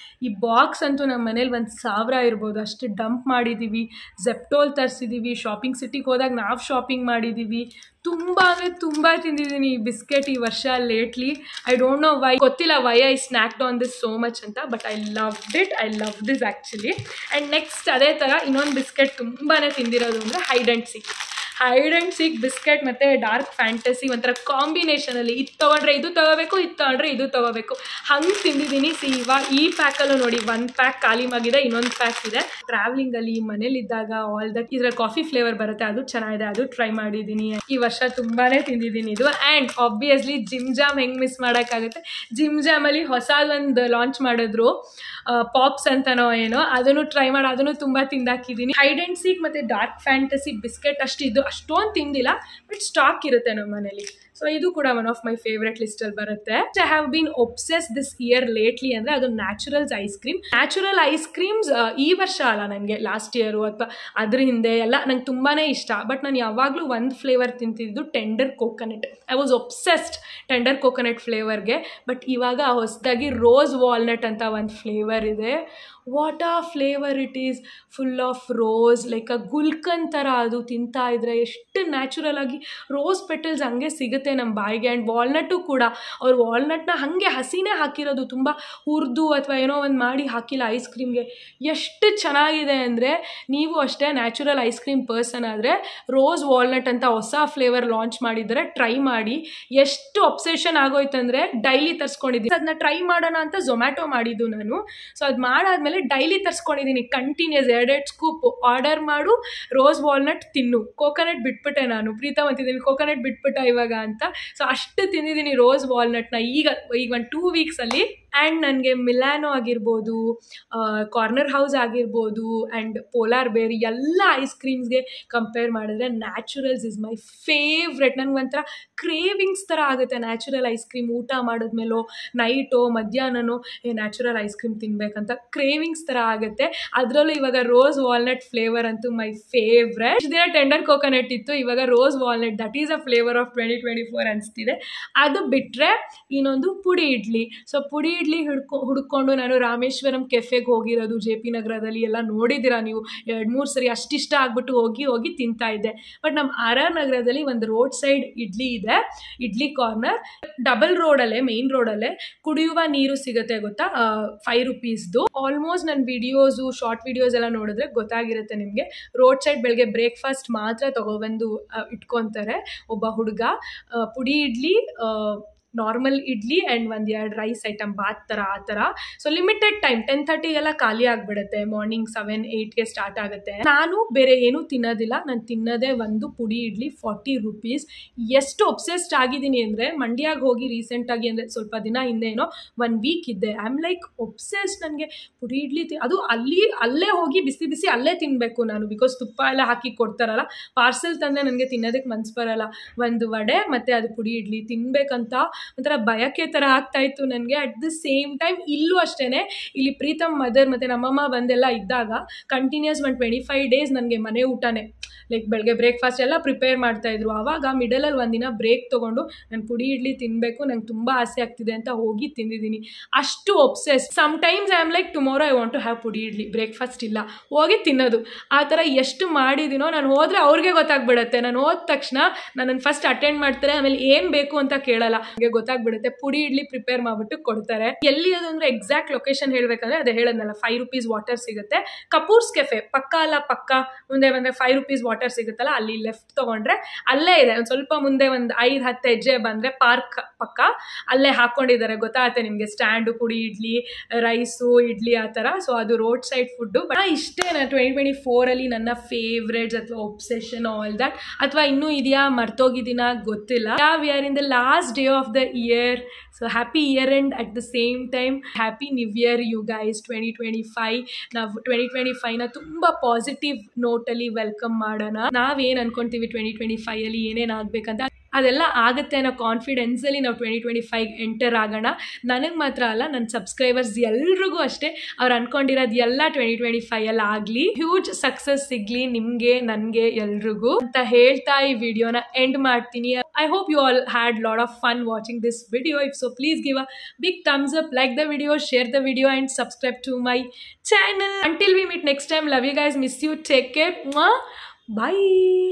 ಈ ಬಾಕ್ಸ್ ಅಂತೂ ನಮ್ಮ ಮನೇಲಿ 1000 ಇರ್ಬೋದು ಅಷ್ಟು ಡಂಪ್ ಮಾಡಿದ್ದೀವಿ. ಜೆಪ್ಟೋಲ್ ತರಿಸಿದ್ದೀವಿ, ಶಾಪಿಂಗ್ ಸಿಟಿಗೆ ಹೋದಾಗ ನಾವು ಶಾಪಿಂಗ್ ಮಾಡಿದ್ದೀವಿ. ತುಂಬ ಅಂದರೆ ತುಂಬ ತಿಂದಿದ್ದೀನಿ ಈ ಬಿಸ್ಕೆಟ್ ಈ ವರ್ಷ lately. I don't know why, ಗೊತ್ತಿಲ್ಲ why I snacked on this so much ಅಂತ, but I loved it. I love this actually. And next ಅದೇ ಥರ ಇನ್ನೊಂದು ಬಿಸ್ಕೆಟ್ ತುಂಬಾ ತಿಂದಿರೋದು ಅಂದರೆ ಹೈಡ್ ಆ್ಯಂಡ್ ಸೀಕ್ ಬಿಸ್ಕೆಟ್ ಮತ್ತು ಡಾರ್ಕ್ ಫ್ಯಾಂಟಸಿ ಒಂಥರ ಕಾಂಬಿನೇಷನಲ್ಲಿ. ಇದು ತೊಗೊಂಡ್ರೆ ಇದು ತೊಗೋಬೇಕು, ಇದು ತೊಗೊಂಡ್ರೆ ಇದು ತೊಗೋಬೇಕು, ಹಂಗೆ ತಿಂದಿದ್ದೀನಿ. ಇವಾಗ ಈ ಪ್ಯಾಕಲ್ಲೂ ನೋಡಿ 1 ಪ್ಯಾಕ್ ಖಾಲಿ ಆಗಿದೆ, ಇನ್ನೊಂದು ಪ್ಯಾಕ್ ಇದೆ. ಟ್ರಾವೆಲಿಂಗಲ್ಲಿ ಮನೇಲಿದ್ದಾಗ ಆಲ್ ದಟ್ ಇದರ ಕಾಫಿ ಫ್ಲೇವರ್ ಬರುತ್ತೆ, ಅದು ಚೆನ್ನಾಗಿದೆ, ಅದು ಟ್ರೈ ಮಾಡಿದ್ದೀನಿ. ಈ ವರ್ಷ ತುಂಬಾ ತಿಂದಿದ್ದೀನಿ ಇದು. ಆ್ಯಂಡ್ ಆಬ್ವಿಯಸ್ಲಿ ಜಿಮ್ ಜಾಮ್ ಹೆಂಗೆ ಮಿಸ್ ಮಾಡೋಕ್ಕಾಗುತ್ತೆ. ಜಿಮ್ ಜಾಮಲ್ಲಿ ಹೊಸದೊಂದು ಲಾಂಚ್ ಮಾಡಿದ್ರು, ಪಾಪ್ಸ್ ಅಂತನೋ ಏನೋ, ಅದನ್ನು ಟ್ರೈ ಮಾಡಿ ಅದನ್ನು ತುಂಬ ತಿಂದಾಕಿದ್ದೀನಿ. ಹೈಡ್ ಆ್ಯಂಡ್ ಸೀಕ್ ಮತ್ತು ಡಾರ್ಕ್ ಫ್ಯಾಂಟಸಿ ಬಿಸ್ಕೆಟ್ ಅಷ್ಟೊಂದು ತಿಂದಿಲ್ಲ, ಬಟ್ ಸ್ಟಾಕ್ ಇರುತ್ತೆ ನಮ್ಮ ಮನೇಲಿ. ಸೊ ಇದು ಕೂಡ ಒನ್ ಆಫ್ ಮೈ ಫೇವ್ರೆಟ್ ಲಿಸ್ಟಲ್ಲಿ ಬರುತ್ತೆ. I have been obsess this year lately ಅಂದರೆ ಅದು Naturals ice cream. Natural ice creams ಈ ವರ್ಷ ಅಲ್ಲ, ನನಗೆ ಲಾಸ್ಟ್ ಇಯರು ಅಥವಾ ಅದ್ರ ಹಿಂದೆ ಎಲ್ಲ ನಂಗೆ ತುಂಬಾ ಇಷ್ಟ. ಬಟ್ ನಾನು ಯಾವಾಗಲೂ ಒಂದು ಫ್ಲೇವರ್ ತಿಂತಿದ್ದು tender coconut. I was obsessed tender coconut ಫ್ಲೇವರ್ಗೆ. ಬಟ್ ಇವಾಗ ಹೊಸದಾಗಿ ರೋಸ್ ವಾಲ್ನಟ್ ಅಂತ ಒಂದು ಫ್ಲೇವರ್ ಇದೆ. ವಾಟ್ ಆ flavour it is, full of rose, like a gulkand ಥರ. ಅದು ತಿಂತಾ ಇದ್ರೆ ಎಷ್ಟು ನ್ಯಾಚುರಲ್ ಆಗಿ ರೋಸ್ ಪೆಟಲ್ಸ್ ಹಂಗೆ ಸಿಗುತ್ತೆ ನಮ್ಮ ಬಾಯಿಗೆ. ಆ್ಯಂಡ್ ವಾಲ್ನಟ್ಟು ಕೂಡ ಅವ್ರು ವಾಲ್ನಟ್ನ ಹಾಗೆ ಹಸಿನೇ ಹಾಕಿರೋದು, ತುಂಬ ಹುರಿದು ಅಥವಾ ಏನೋ ಒಂದು ಮಾಡಿ ಹಾಕಿಲ್ಲ ಐಸ್ ಕ್ರೀಮ್ಗೆ. ಎಷ್ಟು ಚೆನ್ನಾಗಿದೆ ಅಂದರೆ, ನೀವು ಅಷ್ಟೇ ನ್ಯಾಚುರಲ್ ಐಸ್ ಕ್ರೀಮ್ ಪರ್ಸನ್ ಆದರೆ ರೋಸ್ ವಾಲ್ನಟ್ ಅಂತ ಹೊಸ ಫ್ಲೇವರ್ ಲಾಂಚ್ ಮಾಡಿದರೆ ಟ್ರೈ ಮಾಡಿ. ಎಷ್ಟು ಅಬ್ಸೆಷನ್ ಆಗೋಯ್ತಂದರೆ ಡೈಲಿ ತರಿಸ್ಕೊಂಡಿದ್ದೀನಿ. ಅದನ್ನ ಟ್ರೈ ಮಾಡೋಣ ಅಂತ ಝೊಮ್ಯಾಟೊ ಮಾಡಿದ್ದು ನಾನು. ಸೊ ಅದು ಮಾಡಾದ್ಮೇಲೆ ಡೈಲಿ ತರಿಸ್ಕೊಂಡಿದ್ದೀನಿ ಕಂಟಿನ್ಯೂಸ್ 2 ಸ್ಕೂಪ್ ಆರ್ಡರ್ ಮಾಡು, ರೋಸ್ ವಾಲ್ನಟ್ ತಿನ್ನು. ಕೋಕೋನಟ್ ಬಿಟ್ಬಿಟ್ಟೆ ನಾನು, ಪ್ರೀತಮ್ ಅಂತಿದ್ದೀನಿ ಕೋಕೋನಟ್ ಬಿಟ್ಬಿಟ್ಟ ಇವಾಗ ಅಂತ. ಸೊ ಅಷ್ಟು ತಿಂದಿದ್ದೀನಿ ರೋಸ್ ವಾಲ್ನಟ್ನ ಈಗ ಒಂದು 2 ವೀಕ್ಸಲ್ಲಿ. ಆ್ಯಂಡ್ ನನಗೆ ಮಿಲಾನೋ ಆಗಿರ್ಬೋದು, ಕಾರ್ನರ್ ಹೌಸ್ ಆಗಿರ್ಬೋದು, ಆ್ಯಂಡ್ ಪೋಲಾರ್ ಬೇರ್ ಎಲ್ಲ ಐಸ್ ಕ್ರೀಮ್ಸ್ಗೆ ಕಂಪೇರ್ ಮಾಡಿದ್ರೆ ನ್ಯಾಚುರಲ್ಸ್ ಇಸ್ ಮೈ ಫೇವ್ರೆಟ್. ನನಗೆ ಒಂಥರ ಕ್ರೇವಿಂಗ್ಸ್ ಥರ ಆಗುತ್ತೆ ನ್ಯಾಚುರಲ್ ಐಸ್ ಕ್ರೀಮ್. ಊಟ ಮಾಡಿದ್ಮೇಲೋ ನೈಟೋ ಮಧ್ಯಾಹ್ನನೋ ನ್ಯಾಚುರಲ್ ಐಸ್ ಕ್ರೀಮ್ ತಿನ್ಬೇಕಂತ ಕ್ರೇವಿಂಗ್ಸ್ ಥರ ಆಗುತ್ತೆ. ಅದರಲ್ಲೂ ಇವಾಗ ರೋಸ್ ವಾಲ್ನಟ್ ಫ್ಲೇವರ್ ಅಂತೂ ಮೈ ಫೇವ್ರೆಟ್. ಇಷ್ಟು ದಿನ ಟೆಂಡರ್ ಕೋಕೋನಟ್ ಇತ್ತು, ಇವಾಗ rose walnut, that is a flavour of 2024 ಅನಿಸ್ತಿದೆ. ಅದು ಬಿಟ್ಟರೆ ಇನ್ನೊಂದು ಪುಡಿ ಇಡ್ಲಿ. ಸೊ ಪುಡಿ ಇಡ್ಲಿ ಹುಡ್ಕೊಂಡು ನಾನು ರಾಮೇಶ್ವರಂ ಕೆಫೆಗೆ ಹೋಗಿರೋದು JP ನಗರದಲ್ಲಿ ಎಲ್ಲ ನೋಡಿದ್ದೀರಾ ನೀವು 2-3 ಸರಿ. ಅಷ್ಟಿಷ್ಟ ಆಗ್ಬಿಟ್ಟು ಹೋಗಿ ತಿಂತಾ ಇದ್ದೆ. ಬಟ್ ನಮ್ಮ RR ನಗರದಲ್ಲಿ ಒಂದು ರೋಡ್ ಸೈಡ್ ಇಡ್ಲಿ ಇದೆ, ಇಡ್ಲಿ ಕಾರ್ನರ್. ಡಬಲ್ ರೋಡಲ್ಲೇ, ಮೇನ್ ರೋಡಲ್ಲೇ ಕುಡಿಯುವ ನೀರು ಸಿಗುತ್ತೆ ಗೊತ್ತಾ, 5 ರೂಪೀಸ್ದು. ಆಲ್ಮೋಸ್ಟ್ ನನ್ನ ವಿಡಿಯೋಸು ಶಾರ್ಟ್ ವಿಡಿಯೋಸ್ ಎಲ್ಲ ನೋಡಿದ್ರೆ ಗೊತ್ತಾಗಿರುತ್ತೆ ನಿಮಗೆ. ರೋಡ್ ಸೈಡ್ ಬೆಳಗ್ಗೆ ಬ್ರೇಕ್ಫಾಸ್ಟ್ ಮಾತ್ರ ತೊಗೊಬಂದು ಇಟ್ಕೊತಾರೆ ಒಬ್ಬ ಹುಡುಗ. ಪುಡಿ idli, normal idli and 1-2 rice item, ಬಾತ್ ಥರ ಆ ಥರ. ಸೊ ಲಿಮಿಟೆಡ್ ಟೈಮ್ 10:30ಗೆಲ್ಲ ಖಾಲಿ ಆಗಿಬಿಡುತ್ತೆ. ಮಾರ್ನಿಂಗ್ 7-8ಗೆ ಸ್ಟಾರ್ಟ್ ಆಗುತ್ತೆ. ನಾನು ಬೇರೆ ಏನೂ ತಿನ್ನೋದಿಲ್ಲ, ನಾನು ತಿನ್ನೋದೇ ಒಂದು ಪುಡಿ ಇಡ್ಲಿ 40 ರೂಪೀಸ್. ಎಷ್ಟು ಒಬ್ಸೆಸ್ಡ್ ಆಗಿದ್ದೀನಿ ಅಂದರೆ, ಮಂಡ್ಯಾಗೆ ಹೋಗಿ ರೀಸೆಂಟಾಗಿ ಅಂದರೆ ಸ್ವಲ್ಪ ದಿನ ಹಿಂದೆ ಏನೋ 1 ವೀಕ್ ಇದ್ದೆ. I am like obsessed. ನನಗೆ ಪುಡಿ ಇಡ್ಲಿ ಅದು ಅಲ್ಲೇ ಹೋಗಿ ಬಿಸಿ ಅಲ್ಲೇ ತಿನ್ನಬೇಕು ನಾನು, ಬಿಕಾಸ್ ತುಪ್ಪ ಎಲ್ಲ ಹಾಕಿ ಕೊಡ್ತಾರಲ್ಲ. ಪಾರ್ಸೆಲ್ ತಂದರೆ ನನಗೆ ತಿನ್ನೋದಕ್ಕೆ ಮನಸ್ಸು ಬರೋಲ್ಲ. ಒಂದು ವಡೆ ಮತ್ತು ಅದು ಪುಡಿ ಇಡ್ಲಿ ತಿನ್ನಬೇಕಂತ ಒಂಥರ ಬಯಕೆ ಥರ ಆಗ್ತಾಯಿತ್ತು ನನಗೆ. ಅಟ್ ದ ಸೇಮ್ ಟೈಮ್ ಇಲ್ಲೂ ಅಷ್ಟೇ, ಇಲ್ಲಿ ಪ್ರೀತಮ್ ಮದರ್ ಮತ್ತು ನಮ್ಮಮ್ಮ ಬಂದೆಲ್ಲ ಇದ್ದಾಗ ಕಂಟಿನ್ಯೂಸ್ 25 ಡೇಸ್ ನನಗೆ ಮನೆ ಊಟನೇ. ಲೈಕ್ ಬೆಳಗ್ಗೆ ಬ್ರೇಕ್ಫಾಸ್ಟ್ ಎಲ್ಲ ಪ್ರಿಪೇರ್ ಮಾಡ್ತಾಯಿದ್ರು. ಆವಾಗ ಮಿಡಲಲ್ಲಿ ಒಂದಿನ ಬ್ರೇಕ್ ತೊಗೊಂಡು ನಾನು ಪುಡಿ ಇಡ್ಲಿ ತಿನ್ನಬೇಕು, ನಂಗೆ ತುಂಬ ಆಸೆ ಆಗ್ತಿದೆ ಅಂತ ಹೋಗಿ ತಿಂದಿದ್ದೀನಿ. ಅಷ್ಟು obsess. Sometimes I am like tomorrow I want to have podi idli, breakfast ಇಲ್ಲ, ಹೋಗಿ ತಿನ್ನೋದು. ಆ ಥರ ಎಷ್ಟು ಮಾಡಿದ್ದೀನೋ. ನಾನು ಹೋದರೆ ಅವ್ರಿಗೆ ಗೊತ್ತಾಗ್ಬಿಡುತ್ತೆ. ನಾನು ಹೋದ ತಕ್ಷಣ ನನ್ನನ್ನು ಫಸ್ಟ್ ಅಟೆಂಡ್ ಮಾಡ್ತಾರೆ, ಆಮೇಲೆ ಏನು ಬೇಕು ಅಂತ ಕೇಳಲ್ಲ, ನನಗೆ ಗೊತ್ತಾಗ್ಬಿಡುತ್ತೆ. ಪುಡಿ ಇಡ್ಲಿ ಪ್ರಿಪೇರ್ ಮಾಡಿಬಿಟ್ಟು ಕೊಡ್ತಾರೆ. ಎಲ್ಲಿ ಅದು ಅಂದರೆ ಎಕ್ಸಾಕ್ಟ್ ಲೊಕೇಶನ್ ಹೇಳಬೇಕಂದ್ರೆ ಅದೇ ಹೇಳೋದಲ್ಲ, 5 ರೂಪೀಸ್ ವಾಟರ್ ಸಿಗುತ್ತೆ. ಕಪೂರ್ಸ್ ಕೆಫೆ ಪಕ್ಕ ಅಲ್ಲ, ಪಕ್ಕ ಮುಂದೆ ಬಂದರೆ 5 ರೂಪೀಸ್ ಕ್ವಾರ್ಟರ್ ಸಿಗುತ್ತಲ್ಲ ಅಲ್ಲಿ ಲೆಫ್ಟ್ ತೊಗೊಂಡ್ರೆ ಅಲ್ಲೇ ಇದೆ. ಒಂದು ಸ್ವಲ್ಪ ಮುಂದೆ ಒಂದು 5-10 ಹೆಜ್ಜೆ ಬಂದರೆ ಪಾರ್ಕ್ ಪಕ್ಕ ಅಲ್ಲೇ ಹಾಕ್ಕೊಂಡಿದ್ದಾರೆ, ಗೊತ್ತಾಗುತ್ತೆ ನಿಮಗೆ, ಸ್ಟ್ಯಾಂಡು ಪುಡಿ ಇಡ್ಲಿ, ರೈಸು ಇಡ್ಲಿ ಆ ಥರ. ಸೊ ಅದು ರೋಡ್ ಸೈಡ್ ಫುಡ್ಡು. ಬಟ್ ಇಷ್ಟೇ ನಾನು 2024 ನನ್ನ ಫೇವ್ರೇಟ್ಸ್ ಅಥವಾ ಒಬ್ಸೆಷನ್ ಆಲ್ ದಟ್, ಅಥವಾ ಇನ್ನೂ ಇದೆಯಾ ಮರ್ತೋಗಿದ್ದೀನ ಗೊತ್ತಿಲ್ಲ. We are in the last day of the year. So happy year end at the same time happy new year you guys. 2025 ನಾವು 2025ನ ತುಂಬ ಪಾಸಿಟಿವ್ ನೋಟಲ್ಲಿ ವೆಲ್ಕಮ್ ಮಾಡೋಣ. ನಾವೇನು ಅನ್ಕೊಂತೀವಿ 2025 ಏನೇನು ಆಗ್ಬೇಕಂತ ಅದೆಲ್ಲ ಆಗುತ್ತೆ ಅನ್ನೋ ಕಾನ್ಫಿಡೆನ್ಸಲ್ಲಿ ನಾವು 2025 ಎಂಟರ್ ಆಗೋಣ. ನನಗೆ ಮಾತ್ರ ಅಲ್ಲ, ನನ್ನ ಸಬ್ಸ್ಕ್ರೈಬರ್ಸ್ ಎಲ್ರಿಗೂ ಅಷ್ಟೇ. ಅವ್ರು ಅನ್ಕೊಂಡಿರೋದು ಎಲ್ಲ 2025 ಆಗಲಿ, ಹ್ಯೂಜ್ ಸಕ್ಸಸ್ ಸಿಗಲಿ ನಿಮಗೆ, ನನಗೆ, ಎಲ್ರಿಗೂ ಅಂತ ಹೇಳ್ತಾ ಈ ವಿಡಿಯೋನ ಎಂಡ್ ಮಾಡ್ತೀನಿ. I hope you all had a lot of fun watching this video. If so, please give a big thumbs up, like the video, share the video and subscribe to my channel. Until we meet next time, love you guys, miss you, take care. Bye.